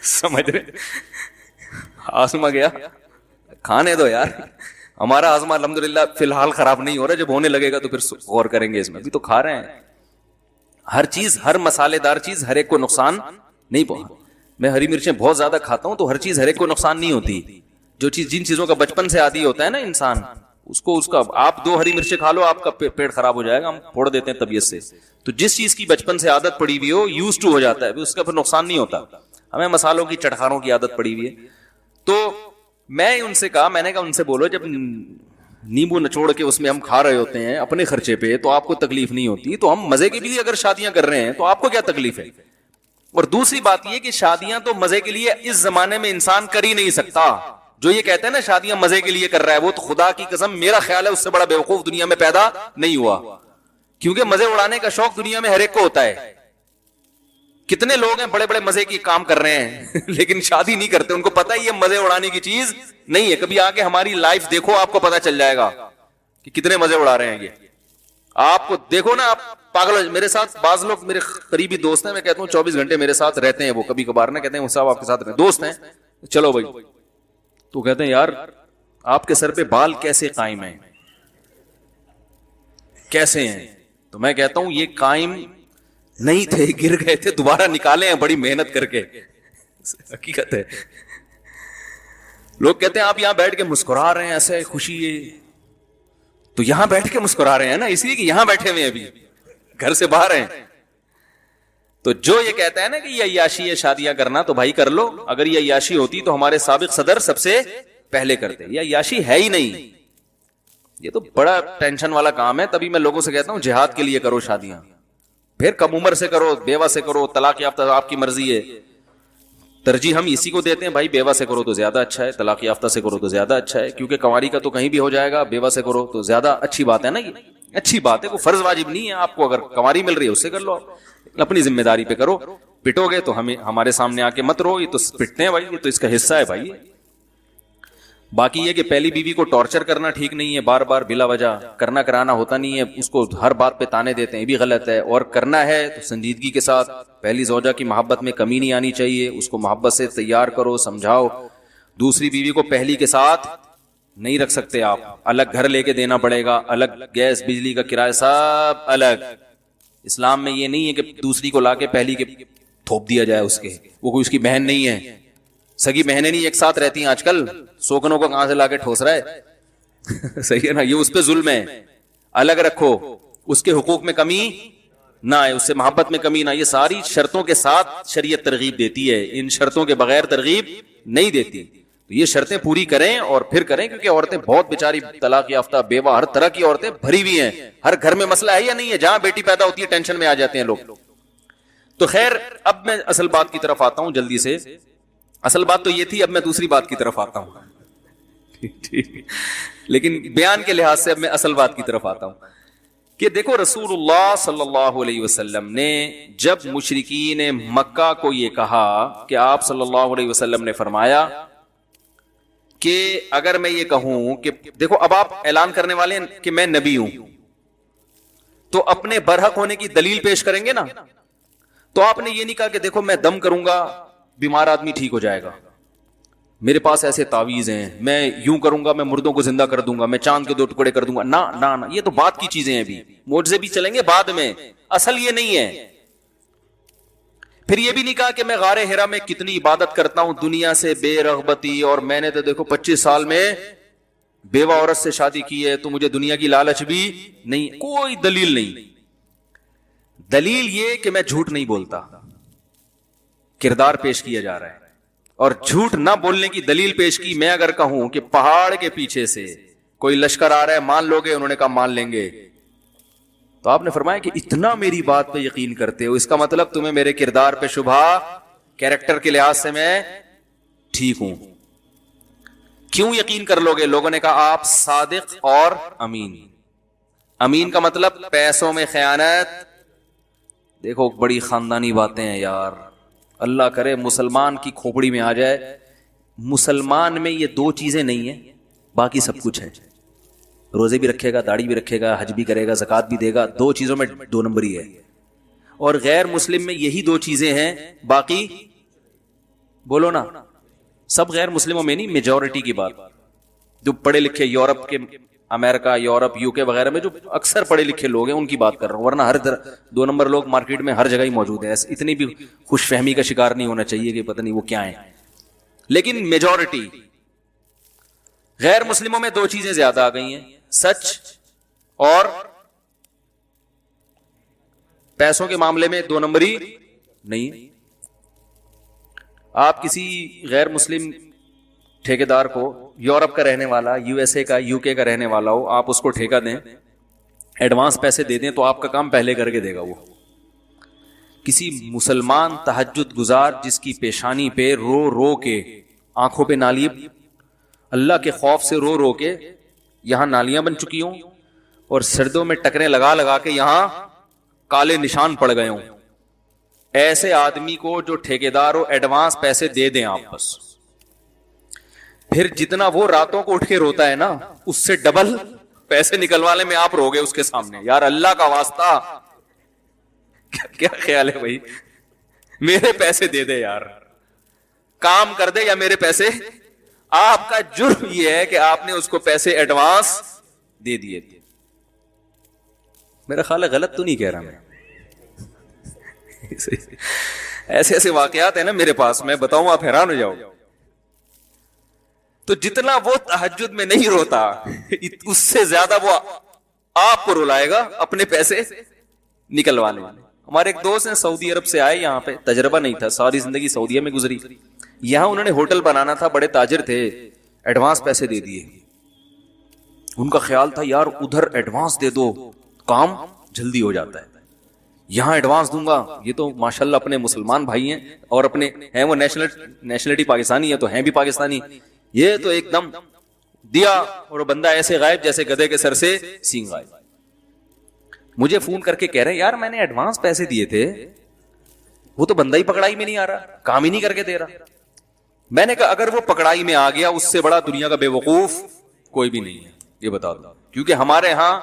Speaker 2: سمجھ رہے, ہاضمہ گیا. کھانے دو یار, ہمارا ہاضمہ الحمدللہ فی الحال خراب نہیں ہو رہا. جب ہونے لگے گا تو پھر غور کریں گے اس میں. بھی تو کھا رہے ہیں ہر چیز, ہر مسالے دار چیز ہر ایک کو نقصان نہیں پہنچا. میں ہری مرچیں بہت زیادہ کھاتا ہوں تو ہر چیز ہر ایک کو نقصان نہیں ہوتی. جو چیز جن چیزوں کا بچپن سے عادی ہوتا ہے نا انسان, اس کا آپ 2 ہری مرچیں کھا لو آپ کا پیٹ خراب ہو جائے گا. ہم پھوڑ دیتے ہیں طبیعت سے. تو جس چیز کی بچپن سے عادت پڑی ہوئی ہو یوز ٹو ہو جاتا ہے, اس کا پھر نقصان نہیں ہوتا. ہمیں مسالوں کی چٹخاروں کی عادت پڑی ہوئی ہے. تو میں ان سے کہا, میں نے کہا ان سے بولو جب نیمبو نچوڑ کے اس میں ہم کھا رہے ہوتے ہیں اپنے خرچے پہ تو آپ کو تکلیف نہیں ہوتی, تو ہم مزے کے لیے اگر شادیاں کر رہے ہیں تو آپ کو کیا تکلیف ہے. اور دوسری بات یہ کہ شادیاں تو مزے کے لیے اس زمانے میں انسان کر ہی نہیں سکتا. جو یہ کہتے ہیں نا شادیاں مزے کے لیے کر رہا ہے وہ تو خدا کی قسم میرا خیال ہے اس سے بڑا بیوقوف دنیا میں پیدا نہیں ہوا. کیونکہ مزے اڑانے کا شوق دنیا میں ہر ایک کو ہوتا ہے. کتنے لوگ ہیں بڑے بڑے مزے کی کام کر رہے ہیں لیکن شادی نہیں کرتے. ان کو پتا ہے یہ مزے اڑانے کی چیز نہیں ہے. کبھی آگے ہماری لائف دیکھو آپ کو پتا چل جائے گا کہ کتنے مزے اڑا رہے ہیں. یہ آپ کو دیکھو نا, آپ پاگل. میرے ساتھ بعض لوگ میرے قریبی دوست ہیں, میں کہتا ہوں 24 گھنٹے میرے ساتھ رہتے ہیں. وہ کبھی کبھار نہ کہتے ہیں وہ صاحب آپ کے ساتھ رہتے دوست ہیں چلو بھائی, تو کہتے ہیں یار آپ کے سر پہ بال کیسے قائم ہیں, کیسے ہیں. تو میں کہتا ہوں یہ قائم نہیں تھے, گر گئے تھے, دوبارہ نکالے ہیں بڑی محنت کر کے. حقیقت ہے. لوگ کہتے ہیں آپ یہاں بیٹھ کے مسکرا رہے ہیں ایسے خوشی ہے, تو یہاں بیٹھ کے مسکرا رہے ہیں نا اس لیے کہ یہاں بیٹھے ہوئے ہیں, ابھی گھر سے باہر ہیں. تو جو یہ کہتا ہے نا کہ یہ عیاشی ہے شادیاں کرنا, تو بھائی کر لو. اگر یہ عیاشی ہوتی تو ہمارے سابق صدر سب سے پہلے کرتے. یہ عیاشی ہے ہی نہیں, یہ تو بڑا ٹینشن والا کام ہے. تبھی میں لوگوں سے کہتا ہوں جہاد کے لیے کرو شادیاں, پھر کم عمر سے کرو, بیوہ سے کرو, طلاق یافتہ آپ کی مرضی ہے. ترجیح ہم اسی کو دیتے ہیں بھائی, بیوہ سے کرو تو زیادہ اچھا ہے, طلاق یافتہ سے کرو تو زیادہ اچھا ہے. کیونکہ کنواری کا تو کہیں بھی ہو جائے گا, بیوہ سے کرو تو زیادہ اچھی بات ہے نا. یہ اچھی بات ہے, کوئی فرض واجب نہیں ہے آپ کو. اگر کنواری مل رہی ہے اس سے کر لو, اپنی ذمہ داری پہ کرو. پٹو گے تو ہمارے سامنے آ کے مت رو, یہ تو پٹتے ہیں بھائی, یہ تو اس کا حصہ ہے بھائی. باقی یہ کہ پہلی بیوی کو ٹارچر کرنا ٹھیک نہیں ہے, بار بار بلا وجہ کرنا کرانا ہوتا نہیں ہے. اس کو ہر بات پہ تانے دیتے ہیں, یہ بھی غلط ہے. اور کرنا ہے تو سنجیدگی کے ساتھ. پہلی زوجہ کی محبت میں کمی نہیں آنی چاہیے, اس کو محبت سے تیار کرو, سمجھاؤ. دوسری بیوی کو پہلی کے ساتھ نہیں رکھ سکتے آپ, الگ گھر لے کے دینا پڑے گا, الگ گیس بجلی کا کرایہ سب الگ. اسلام میں یہ نہیں ہے کہ دوسری کو لا کے پہلی کے تھوپ دیا جائے اس کے, وہ کوئی اس کی بہن نہیں ہے. سگی بہنیں نہیں ایک ساتھ رہتی ہیں آج کل, سوکنوں کو کہاں سے لا کے ٹھوس رہا ہے صحیح ہے نا, یہ اس پہ ظلم ہے. الگ رکھو, اس کے حقوق میں کمی نہ آئے, اس سے محبت میں کمی نہ. یہ ساری شرطوں کے ساتھ شریعت ترغیب دیتی ہے, ان شرطوں کے بغیر ترغیب نہیں دیتی. تو یہ شرطیں پوری کریں اور پھر کریں, کیونکہ عورتیں بہت بیچاری طلاق یافتہ, بیوہ, ہر طرح کی عورتیں بھری ہوئی ہیں. ہر گھر میں مسئلہ ہے یا نہیں ہے, جہاں بیٹی پیدا ہوتی ہے ٹینشن میں آ جاتے ہیں لوگ. تو خیر اب میں اصل بات کی طرف آتا ہوں جلدی سے. اصل بات تو یہ تھی, اب میں دوسری بات کی طرف آتا ہوں لیکن بیان کے لحاظ سے اب میں اصل بات کی طرف آتا ہوں کہ دیکھو رسول اللہ صلی اللہ علیہ وسلم نے جب مشرکین مکہ کو یہ کہا کہ آپ صلی اللہ علیہ وسلم نے فرمایا کہ اگر میں یہ کہوں کہ دیکھو اب آپ اعلان کرنے والے ہیں کہ میں نبی ہوں, تو اپنے برحق ہونے کی دلیل پیش کریں گے نا. تو آپ نے یہ نہیں کہا کہ دیکھو میں دم کروں گا بیمار آدمی ٹھیک ہو جائے گا, میرے پاس ایسے تعویذ ہیں, میں یوں کروں گا میں مردوں کو زندہ کر دوں گا, میں چاند کے 2 ٹکڑے کر دوں گا. نہ یہ تو بات کی چیزیں ہیں, ابھی معجزے بھی چلیں گے بعد میں, اصل یہ نہیں ہے. پھر یہ بھی نہیں کہا کہ میں غار ہرا میں کتنی عبادت کرتا ہوں دنیا سے بے رغبتی, اور میں نے تو دیکھو 25 سال میں بیوہ عورت سے شادی کی ہے, تو مجھے دنیا کی لالچ بھی نہیں. کوئی دلیل نہیں. دلیل یہ کہ میں جھوٹ نہیں بولتا, کردار پیش کیا جا رہا ہے. اور جھوٹ نہ بولنے کی دلیل پیش کی, میں اگر کہوں کہ پہاڑ کے پیچھے سے کوئی لشکر آ رہا ہے مان لو گے؟ انہوں نے کہا مان لیں گے. تو آپ نے فرمایا کہ اتنا میری بات پہ یقین کرتے ہو، اس کا مطلب تمہیں میرے کردار پہ شبہ، کیریکٹر کے لحاظ سے میں ٹھیک ہوں. کیوں یقین کر لو گے؟ لوگوں نے کہا آپ صادق اور امین. امین کا مطلب پیسوں میں خیانت. دیکھو بڑی خاندانی باتیں ہیں یار، اللہ کرے مسلمان کی کھوپڑی میں آ جائے. مسلمان میں یہ دو چیزیں نہیں ہیں، باقی سب کچھ ہے. روزے بھی رکھے گا، داڑھی بھی رکھے گا، حج بھی کرے گا، زکوٰۃ بھی دے گا، دو چیزوں میں دو نمبری ہے. اور غیر مسلم میں یہی دو چیزیں ہیں، باقی بولو نا. سب غیر مسلموں میں نہیں، میجورٹی کی بات. جو پڑھے لکھے یورپ کے، امریکہ، یورپ، یو کے وغیرہ میں جو اکثر پڑھے لکھے لوگ ہیں ان کی بات کر رہا ہوں، ورنہ ہر دو نمبر لوگ مارکیٹ میں ہر جگہ ہی موجود ہیں. اتنی بھی خوش فہمی کا شکار نہیں ہونا چاہیے کہ پتہ نہیں وہ کیا ہیں. لیکن میجورٹی غیر مسلموں میں دو چیزیں زیادہ آ گئی ہیں، سچ اور پیسوں کے معاملے میں دو نمبری نہیں. آپ کسی غیر مسلم ٹھیکیدار کو، یورپ کا رہنے والا، یو ایس اے کا، یو کے کا رہنے والا ہو، آپ اس کو ٹھیکہ دیں، ایڈوانس پیسے دے دیں تو آپ کا کام پہلے کر کے دے گا. وہ کسی مسلمان تہجد گزار جس کی پیشانی پہ رو رو کے، آنکھوں پہ نالی، اللہ کے خوف سے رو رو کے یہاں نالیاں بن چکی ہوں اور سردوں میں ٹکریں لگا لگا کے یہاں کالے نشان پڑ گئے ہوں، ایسے آدمی کو جو ٹھیکیدار ہو ایڈوانس پیسے دے دیں آپ. بس پھر جتنا وہ راتوں کو اٹھ کے روتا ہے نا، اس سے ڈبل پیسے نکلوانے میں آپ رو گے اس کے سامنے. یار اللہ کا واسطہ کیا خیال ہے بھائی، میرے پیسے دے دے یار، کام کر دے یا میرے پیسے. آپ کا جرم یہ ہے کہ آپ نے اس کو پیسے ایڈوانس دے دیے. میرا خیال ہے غلط تو نہیں کہہ رہا میں. ایسے ایسے واقعات ہیں نا میرے پاس، میں بتاؤں آپ حیران ہو جاؤ. تو جتنا وہ تہجد میں نہیں روتا، اس سے زیادہ وہ آپ کو رلائے گا اپنے پیسے نکلوانے. ہمارے ایک دوست ہیں سعودی عرب سے آئے یہاں پہ، تجربہ نہیں تھا، ساری زندگی سعودیہ میں گزری. یہاں انہوں نے ہوٹل بنانا تھا، بڑے تاجر تھے، ایڈوانس پیسے دے دیے. ان کا خیال تھا یار ادھر ایڈوانس دے دو کام جلدی ہو جاتا ہے، یہاں ایڈوانس دوں گا. یہ تو ماشاءاللہ اپنے مسلمان بھائی ہیں اور اپنے ہیں وہ نیشنلٹی پاکستانی ہے تو ہیں بھی پاکستانی. یہ تو ایک دم دیا اور بندہ ایسے غائب جیسے گدھے کے سر سے سینگ غائب. مجھے فون کر کے کہہ رہے ہیں یار میں نے ایڈوانس پیسے دیے تھے، وہ تو بندہ ہی پکڑائی میں نہیں آ رہا، کام ہی نہیں کر کے دے رہا. میں نے کہا اگر وہ پکڑائی میں آ گیا اس سے بڑا دنیا کا بے وقوف کوئی بھی نہیں ہے، یہ بتا دو. کیونکہ ہمارے ہاں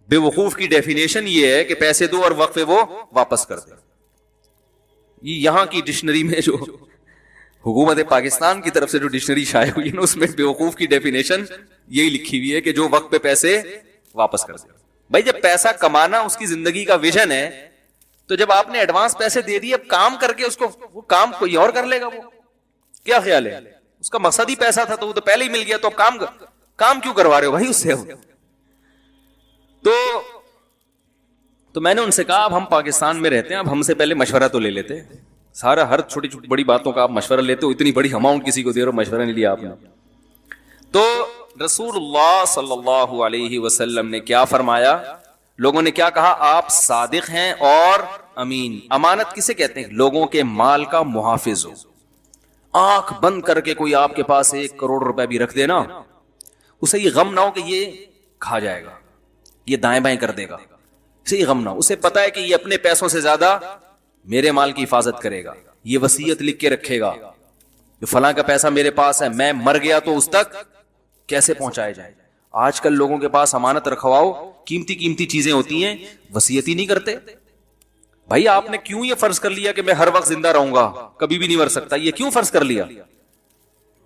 Speaker 2: بے وقوف کی ڈیفینیشن یہ ہے کہ پیسے دو اور وقت پہ وہ واپس کر دے. یہاں کی ڈکشنری میں جو حکومت پاکستان کی طرف سے جو ڈکشنری شائع ہوئی ہے نا، اس میں بے وقوف کی ڈیفینیشن یہی لکھی ہوئی ہے کہ جو وقت پہ پیسے واپس کر دے. بھائی جب پیسہ کمانا اس کی زندگی کا ویژن ہے تو جب آپ نے ایڈوانس پیسے دے دیے، اب کام کر کے اس کو، وہ کام کوئی اور کر لے گا. وہ کیا خیال ہے، اس کا مقصد ہی پیسہ تھا تو وہ تو پہلے ہی مل گیا، تو اب کام کیوں کروا رہے ہو بھائی اس سے. تو میں نے ان سے کہا اب ہم پاکستان میں رہتے ہیں، اب ہم سے پہلے مشورہ تو لے لیتے. سارا ہر چھوٹی چھوٹی بڑی باتوں کا آپ مشورہ لیتے ہو، اتنی بڑی اماؤنٹ کسی کو دے رہے ہو، مشورہ نہیں لیا آپ نے. تو رسول اللہ صلی اللہ علیہ وسلم نے کیا فرمایا؟ لوگوں نے کیا کہا؟ آپ صادق ہیں اور امین. امانت کسے کہتے ہیں؟ لوگوں کے مال کا محافظ ہو. آنکھ بند کر کے کوئی آپ کے پاس 1 کروڑ روپے بھی رکھ دے نا، اسے یہ غم نہ ہو کہ یہ کھا جائے گا، یہ دائیں بائیں کر دے گا، اسے یہ غم نہ ہو. اسے پتا ہے کہ یہ اپنے پیسوں سے زیادہ میرے مال کی حفاظت کرے گا، یہ وصیت لکھ کے رکھے گا کہ فلاں کا پیسہ میرے پاس ہے، میں مر گیا تو اس تک کیسے پہنچایا جائے. آج کل لوگوں کے پاس امانت رکھواؤ، قیمتی قیمتی چیزیں ہوتی ہیں، وصیت ہی نہیں کرتے. بھائی آپ نے کیوں یہ فرض کر لیا کہ میں ہر وقت زندہ رہوں گا، کبھی بھی نہیں مر سکتا؟ یہ کیوں فرض کر لیا؟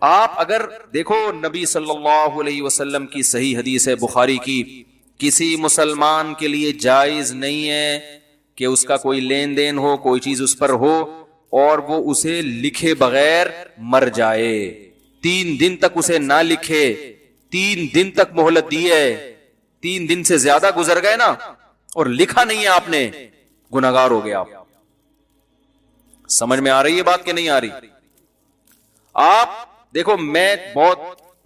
Speaker 2: آپ اگر دیکھو نبی صلی اللہ علیہ وسلم کی صحیح حدیث ہے بخاری کی، کسی مسلمان کے لیے جائز نہیں ہے کہ اس کا کوئی لین دین ہو، کوئی چیز اس پر ہو اور وہ اسے لکھے بغیر مر جائے. 3 دن تک اسے نہ لکھے، 3 دن تک مہلت دی ہے، 3 دن سے زیادہ گزر گئے نا اور لکھا نہیں ہے آپ نے، گناہگار ہو گئے آپ. سمجھ میں آ رہی ہے بات کہ نہیں آ رہی؟ آپ دیکھو میں بہت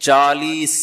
Speaker 2: 40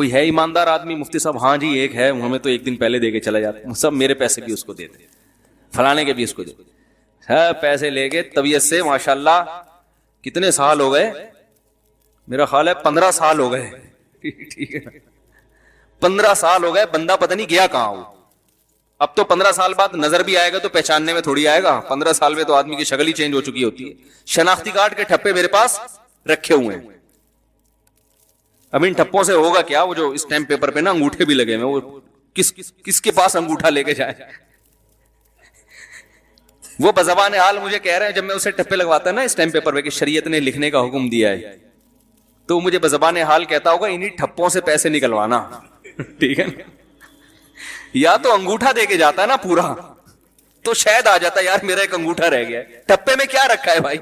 Speaker 2: کوئی ہے ایماندار آدمی مفتی صاحب؟ ہاں جی ایک ہے, ہمیں تو ایک دن پہلے دے کے چلا جاتا, سب میرے پیسے بھی اس کو دیتے, فلانے کے بھی اس کو دیتے, پیسے لے کے طبیعت سے ماشاءاللہ. کتنے سال ہو گئے؟ میرا خیال ہے 15 سال ہو گئے. ٹھیک ہے, 15 سال ہو گئے, بندہ پتہ نہیں گیا کہاں وہ. اب تو 15 سال بعد نظر بھی آئے گا تو پہچاننے میں تھوڑی آئے گا, 15 سال میں تو آدمی کی شکل ہی چینج ہو چکی ہوتی ہے. شناختی کارڈ کے ٹھپے میرے پاس رکھے ہوئے ہیں. اب ان ٹھپوں سے ہوگا کیا؟ وہ جو اسٹیمپ پیپر پہ نا انگوٹھے بھی لگے ہوئے, وہ کس کے پاس انگوٹھا لے کے جائے. وہ بزبان حال مجھے کہہ رہے ہیں, جب میں اسے ٹھپے لگواتا نا اسٹیمپ پیپر پہ کہ شریعت نے لکھنے کا حکم دیا ہے, تو مجھے بزبان حال کہتا ہوگا انہی ٹھپوں سے پیسے نکلوانا. ٹھیک ہے, یا تو انگوٹھا دے کے جاتا ہے نا پورا, تو شاید آ جاتا یار میرا ایک انگوٹھا رہ گیا. ٹھپے میں کیا رکھا ہے بھائی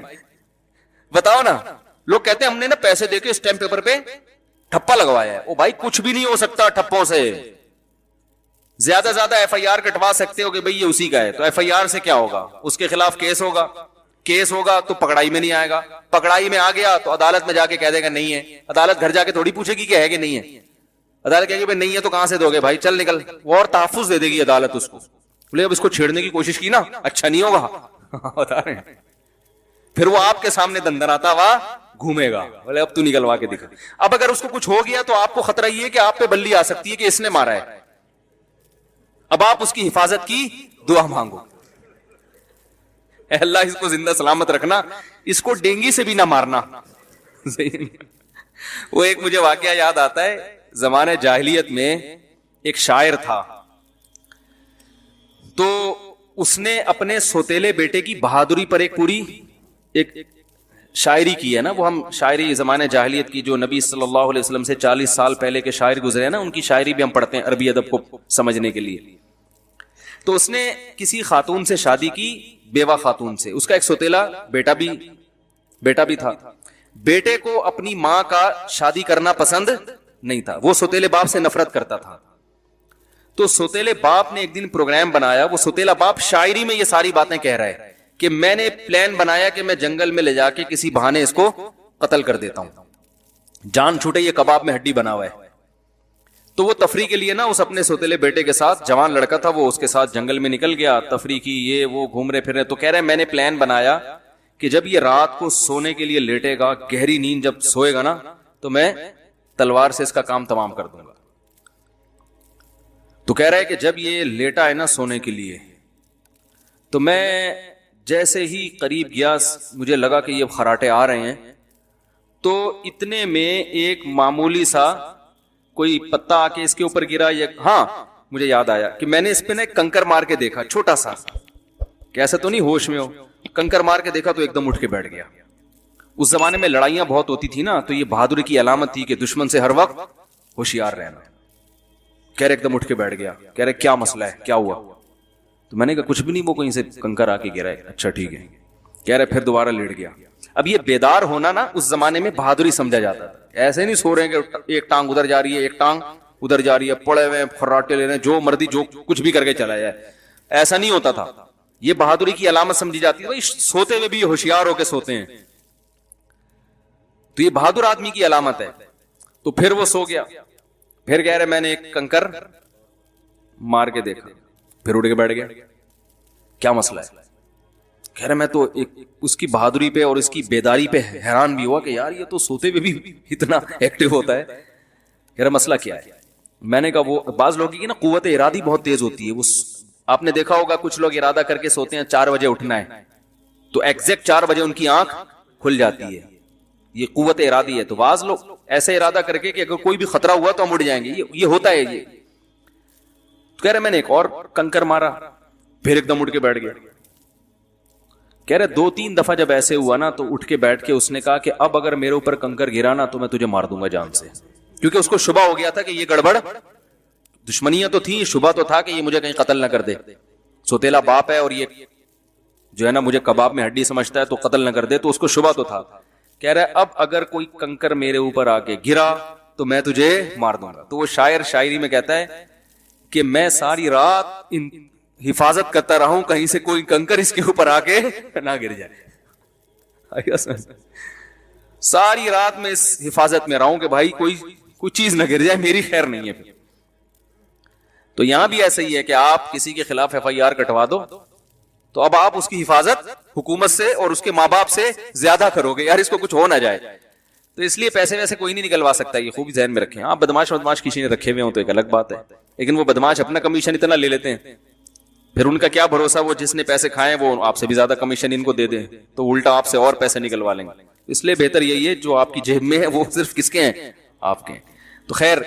Speaker 2: بتاؤ نا. لوگ کہتے ہیں ہم نے نا پیسے دے کے اسٹیمپ پیپر پہ ٹھپا لگوایا ہے. او بھائی کچھ بھی نہیں ہو سکتا ٹھپوں سے. زیادہ زیادہ ایف آئی آر کٹوا سکتے ہو کہ بھئی یہ اسی کا ہے, تو ایف آئی آر سے کیا ہوگا؟ اس کے خلاف کیس ہوگا, کیس ہوگا تو پکڑائی میں نہیں آئے گا, پکڑائی میں آ گیا تو عدالت میں جا کے کہہ دے گا نہیں ہے. عدالت گھر جا کے تھوڑی پوچھے گی کہ ہے کہ نہیں ہے. عدالت کہے گی بھائی نہیں ہے تو کہاں سے دو گے بھائی, چل نکل. وہ اور تحفظ دے دے گی عدالت اس کو, بولے اب اس کو چھیڑنے کی کوشش کی نا, اچھا نہیں ہوگا. بتا رہے ہیں, پھر وہ آپ کے سامنے دندناتا ہوا گھومے گا, بولے اب تو نکلوا کے دکھا. اب اگر اس کو کچھ ہو گیا تو آپ کو خطرہ یہ ہے کہ آپ پہ بلی آ سکتی ہے کہ اس نے مارا ہے. اب آپ اس کی حفاظت کی دعا مانگو, اے اللہ اس کو زندہ سلامت رکھنا, اس کو ڈینگی سے بھی نہ مارنا. وہ ایک مجھے واقعہ یاد آتا ہے, زمانے جاہلیت میں ایک شاعر تھا, تو اس نے اپنے سوتیلے بیٹے کی بہادری پر ایک پوری ایک شاعری کی ہے نا. وہ ہم شاعری زمانے جاہلیت کی جو نبی صلی اللہ علیہ وسلم سے 40 سال پہلے کے شاعر گزرے ہیں نا, ان کی شاعری بھی ہم پڑھتے ہیں عربی ادب کو سمجھنے کے لیے. تو اس نے کسی خاتون سے شادی کی, بیوہ خاتون سے. اس کا ایک سوتیلا بیٹا بھی تھا. بیٹے کو اپنی ماں کا شادی کرنا پسند نہیں تھا, وہ سوتیلے باپ سے نفرت کرتا تھا. تو سوتیلے باپ نے ایک دن پروگرام بنایا. وہ سوتیلا باپ شاعری میں یہ ساری باتیں کہہ رہا ہے کہ میں نے پلان بنایا کہ میں جنگل میں لے جا کے کسی بہانے اس کو قتل کر دیتا ہوں, جان چھوٹے یہ کباب میں ہڈی بنا ہوا ہے. تو وہ تفریح کے لیے نا اس اپنے سوتیلے بیٹے کے ساتھ, جوان لڑکا تھا وہ, اس کے ساتھ جنگل میں نکل گیا, تفریح کی, یہ وہ گھوم رہے پھر رہے. تو کہہ رہے میں نے پلان بنایا کہ جب یہ رات کو سونے کے لیے لیٹے گا, گہری نیند جب سوئے گا نا, تو میں تلوار سے اس کا کام تمام کر دوں گا. تو کہہ رہا ہے کہ جب یہ لیٹا ہے نا سونے کے لیے, تو میں جیسے ہی قریب گیا, مجھے لگا کہ یہ خراٹے آ رہے ہیں, تو اتنے میں ایک معمولی سا کوئی پتا آ کے اس کے اوپر گرا. ہاں مجھے یاد آیا کہ میں نے اس پہ نا ایک کنکر مار کے دیکھا, چھوٹا سا, کیسا تو نہیں ہوش میں ہو, کنکر مار کے دیکھا تو ایک دم اٹھ کے بیٹھ گیا. اس زمانے میں لڑائیاں بہت ہوتی تھی نا, تو یہ بہادری کی علامت تھی کہ دشمن سے ہر وقت ہوشیار رہنا. کہہ رہے ایک دم اٹھ کے بیٹھ گیا. کہہ رہے کیا مسئلہ ہے, کیا ہوا؟ تو میں نے کہا کچھ بھی نہیں, وہ کہیں سے کنکر آ کے گرا ہے. اچھا ٹھیک ہے. کہہ رہے پھر دوبارہ لیٹ گیا. اب یہ بیدار ہونا نا اس زمانے میں بہادری سمجھا جاتا تھا. ایسے نہیں سو رہے ہیں کہ ایک ٹانگ ادھر جا رہی ہے, ایک ٹانگ ادھر جا رہی ہے, پڑے ہوئے خراٹے لے رہے ہیں, جو مردی جو کچھ بھی کر کے چلا جائے. ایسا نہیں ہوتا تھا. یہ بہادری کی علامت سمجھی جاتی ہے. بھائی سوتے ہوئے بھی ہوشیار ہو کے سوتے ہیں, تو یہ بہادر آدمی کی علامت ہے. تو پھر وہ سو گیا. پھر کہہ رہے میں نے ایک کنکر مار کے دیکھا, پھر اٹھ کے بیٹھ گیا. کیا مسئلہ ہے؟ کہہ رہے میں تو اس کی بہادری پہ اور اس کی بیداری پہ حیران بھی ہوا کہ یار یہ تو سوتے ہوئے بھی اتنا ایکٹیو ہوتا ہے. کہہ رہا مسئلہ کیا ہے؟ میں نے کہا وہ بعض لوگوں کی نا قوت ارادی بہت تیز ہوتی ہے. وہ آپ نے دیکھا ہوگا کچھ لوگ ارادہ کر کے سوتے ہیں 4 بجے اٹھنا ہے, تو ایگزیکٹ 4 بجے ان کی آنکھ کھل جاتی ہے. یہ قوت ارادی ہے. تو بعض لوگ ایسے ارادہ کر کے کہ اگر کوئی بھی خطرہ ہوا تو ہم اٹھ جائیں گے, یہ ہوتا ہے. یہ تو کہہ رہے میں نے ایک اور کنکر مارا, پھر ایک دم اٹھ کے بیٹھ گیا. کہہ رہے 2-3 دفعہ جب ایسے ہوا نا, تو اٹھ کے بیٹھ کے اس نے کہا کہ اب اگر میرے اوپر کنکر گرا نا تو میں تجھے مار دوں گا جان سے. کیونکہ اس کو شبہ ہو گیا تھا کہ یہ گڑبڑ, دشمنیاں تو تھیں, شبہ تو تھا کہ یہ مجھے کہیں قتل نہ کر دے. سوتیلا باپ ہے اور یہ جو ہے نا مجھے کباب میں ہڈی سمجھتا ہے, تو قتل نہ کر دے. تو اس کو شبہ تو تھا. کہہ رہا ہے اب اگر کوئی کنکر میرے اوپر آ کے گرا تو میں تجھے مار دوں گا. تو وہ شاعر شاعری میں کہتا ہے کہ میں ساری رات حفاظت کرتا رہا ہوں کہیں سے کوئی کنکر اس کے اوپر آ کے نہ گر جائے. ساری رات میں اس حفاظت میں رہا ہوں کہ بھائی کوئی کوئی چیز نہ گر جائے، میری خیر نہیں ہے پھر. تو یہاں بھی ایسا ہی ہے کہ آپ کسی کے خلاف FIR کٹوا دو تو اب آپ اس کی حفاظت حکومت سے اور اس کے ماں باپ سے زیادہ کرو گے، یار اس کو کچھ ہو نہ جائے. تو اس لیے پیسے ویسے کوئی نہیں نکلوا سکتا، یہ خوب ذہن میں رکھیں. آپ بدماش کسی نے رکھے ہوئے ہوں تو ایک الگ بات ہے، لیکن وہ بدماش اپنا کمیشن اتنا لے لیتے ہیں، پھر ان کا کیا بھروسہ وہ جس نے پیسے کھائے وہ آپ سے بھی زیادہ کمیشن ان کو دے دیں تو الٹا آپ سے اور پیسے نکلوا لیں گے. اس لیے بہتر یہی ہے جو آپ کی جیب میں ہے وہ صرف کس کے ہیں؟ آپ کے ہیں. تو خیر،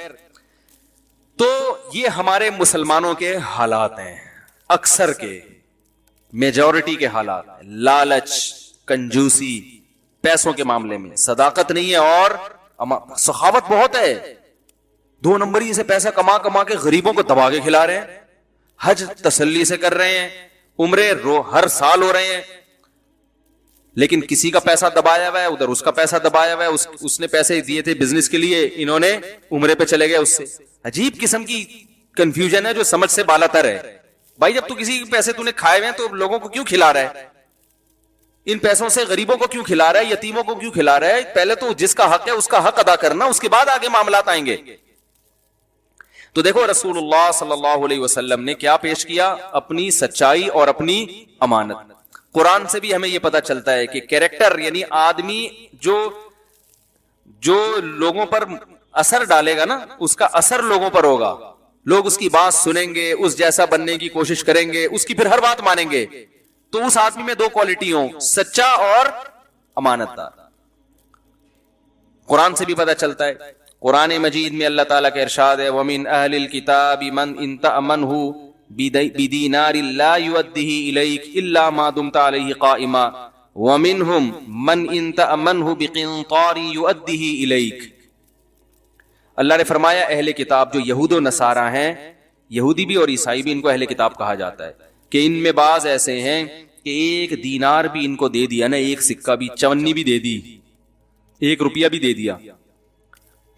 Speaker 2: تو یہ ہمارے مسلمانوں کے حالات ہیں، اکثر کے، میجورٹی کے حالات. لالچ، کنجوسی پیسوں کے معاملے میں، صداقت نہیں ہے اور سخاوت بہت ہے. 2 نمبری سے پیسہ کما کما کے غریبوں کو دبا کے کھلا رہے ہیں، حج تسلی سے کر رہے ہیں، عمرے ہر سال ہو رہے ہیں، لیکن کسی کا پیسہ دبایا ہوا ہے، ادھر اس کا پیسہ دبایا ہوا ہے، اس نے پیسے دیے تھے بزنس کے لیے، انہوں نے عمرے پہ چلے گئے اس سے. عجیب قسم کی کنفیوژن ہے جو سمجھ سے بالا تر ہے. بھائی جب تو کسی کے پیسے تو نے کھائے ہوئے ہیں تو لوگوں کو کیوں کھلا رہا ہے؟ ان پیسوں سے غریبوں کو کیوں کھلا رہا ہے؟ یتیموں کو کیوں کھلا رہا ہے؟ پہلے تو جس کا حق ہے اس کا حق ادا کرنا، اس کے بعد آگے معاملات آئیں گے. تو دیکھو رسول اللہ صلی اللہ علیہ وسلم نے کیا پیش کیا؟ اپنی سچائی اور اپنی امانت. قرآن سے بھی ہمیں یہ پتا چلتا ہے کہ کیریکٹر یعنی آدمی جو لوگوں پر اثر ڈالے گا نا، اس کا اثر لوگوں پر ہوگا، لوگ اس کی بات سنیں گے، اس جیسا بننے کی کوشش کریں گے، اس کی پھر ہر بات مانیں گے. تو اس آدمی میں 2 کوالٹی ہوں، سچا اور امانت دار. قرآن سے بھی پتا چلتا ہے، قرآن مجید میں اللہ تعالیٰ کا ارشاد ہے وَمِنْ أَهْلِ الْكِتَابِ مَنْ إِنْ تَأْمَنْهُ بِدِينَارٍ لَا يُؤَدِّهِ إِلَيْكَ إِلَّا مَا دُمْتَ عَلَيْهِ قَائِمًا وَمِنْهُمْ مَنْ إِنْ تَأْمَنْهُ بِقِنْطَارٍ يُؤَدِّهِ إِلَيْكَ. اللہ نے فرمایا اہل کتاب جو یہود و نصارہ ہیں، یہودی بھی اور عیسائی بھی ان کو اہل کتاب کہا جاتا ہے، کہ ان میں بعض ایسے ہیں کہ 1 دینار بھی ان کو دے دیا نا، 1 سکہ بھی، چونی بھی دے دی، 1 روپیہ بھی دے دیا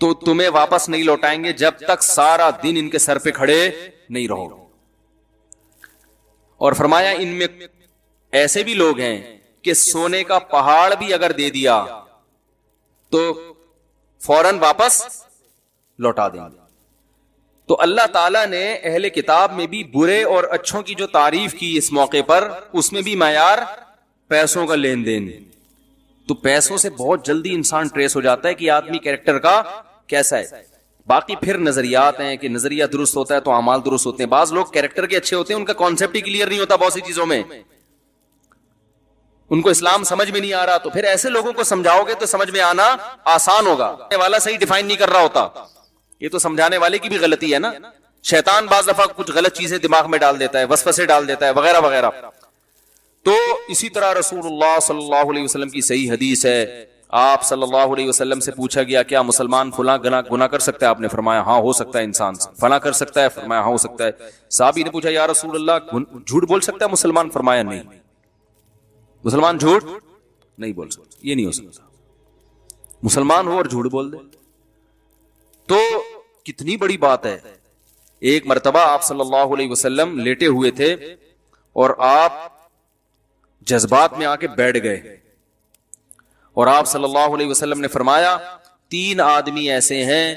Speaker 2: تو تمہیں واپس نہیں لوٹائیں گے جب تک سارا دن ان کے سر پہ کھڑے نہیں رہو. اور فرمایا ان میں ایسے بھی لوگ ہیں کہ سونے کا پہاڑ بھی اگر دے دیا تو فوراً واپس لوٹا دیں گے. تو اللہ تعالیٰ نے اہل کتاب میں بھی برے اور اچھوں کی جو تعریف کی اس موقع پر، اس میں بھی معیار پیسوں کا لین دین. تو پیسوں سے بہت جلدی انسان ٹریس ہو جاتا ہے کہ آدمی کیریکٹر کا کیسا ہے. باقی پھر نظریات ہیں کہ نظریہ درست ہوتا ہے تو اعمال درست ہوتے ہیں. بعض لوگ کیریکٹر کے اچھے ہوتے ہیں، ان کا کانسیپٹ ہی کلیئر نہیں ہوتا بہت سی چیزوں میں، ان کو اسلام سمجھ میں نہیں آ رہا، تو پھر ایسے لوگوں کو سمجھاؤ گے تو سمجھ میں آنا آسان ہوگا. والا صحیح ڈیفائن نہیں کر رہا ہوتا، یہ تو سمجھانے والے کی بھی غلطی ہے نا. شیطان بعض دفعہ کچھ غلط چیزیں دماغ میں ڈال دیتا ہے، وسوسے ڈال دیتا ہے وغیرہ وغیرہ. تو اسی طرح رسول اللہ صلی اللہ علیہ وسلم کی صحیح حدیث ہے، آپ صلی اللہ علیہ وسلم سے پوچھا گیا کیا مسلمان فلاں گناہ کر سکتا ہے؟ آپ نے فرمایا ہاں ہو سکتا ہے انسان سے. فلاں کر سکتا ہے؟ فرمایا ہاں ہو سکتا ہے. صحابی نے پوچھا یا رسول اللہ جھوٹ بول سکتا ہے مسلمان؟ فرمایا نہیں، مسلمان جھوٹ نہیں بول سکتا، یہ نہیں ہو سکتا. مسلمان ہو اور جھوٹ بول دے تو کتنی بڑی بات ہے. ایک مرتبہ آپ صلی اللہ علیہ وسلم لیٹے ہوئے تھے اور آپ جذبات میں آ کے بیٹھ گئے، اور آپ صلی اللہ علیہ وسلم نے فرمایا 3 آدمی ایسے ہیں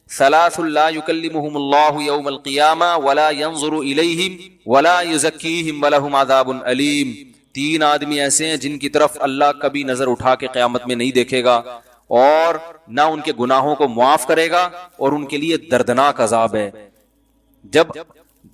Speaker 2: ثلاث لا يكلمهم الله يوم القيامة ولا ينظر إليهم ولا يزكيهم ولهم عذاب أليم. 3 آدمی ایسے ہیں جن کی طرف اللہ کبھی نظر اٹھا کے قیامت میں نہیں دیکھے گا اور نہ ان کے گناہوں کو معاف کرے گا اور ان کے لیے دردناک عذاب ہے.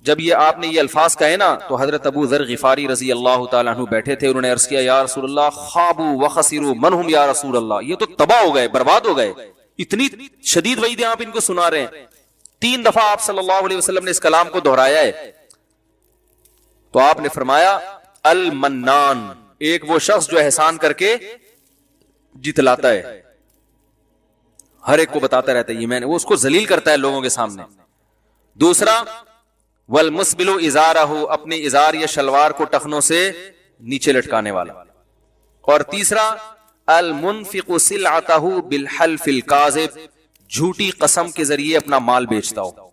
Speaker 2: جب یہ آپ نے یہ الفاظ کہے نا تو حضرت ابو ذر غفاری رضی اللہ تعالیٰ عنہ بیٹھے تھے. انہوں نے عرض کیا یا رسول اللہ خابوا وخسروا من هم یا رسول اللہ، یہ تو تباہ ہو گئے، برباد ہو گئے. اتنی شدید وعیدیں آپ ان کو سنا رہے ہیں. 3 دفعہ آپ صلی اللہ علیہ وسلم نے اس کلام کو دہرایا ہے. تو آپ نے فرمایا المنان، ایک وہ شخص جو احسان کر کے جتلاتا ہے، ہر ایک کو بتاتا رہتا ہے یہ میں نے، وہ اس کو ذلیل کرتا ہے لوگوں کے سامنے. دوسرا والمسبل ازارہ، اپنے ازار یا شلوار کو ٹخنوں سے نیچے لٹکانے والا. اور تیسرا المنفق سلعتہ بالحلف الکاذب، جھوٹی قسم کے ذریعے اپنا مال بیچتا ہو.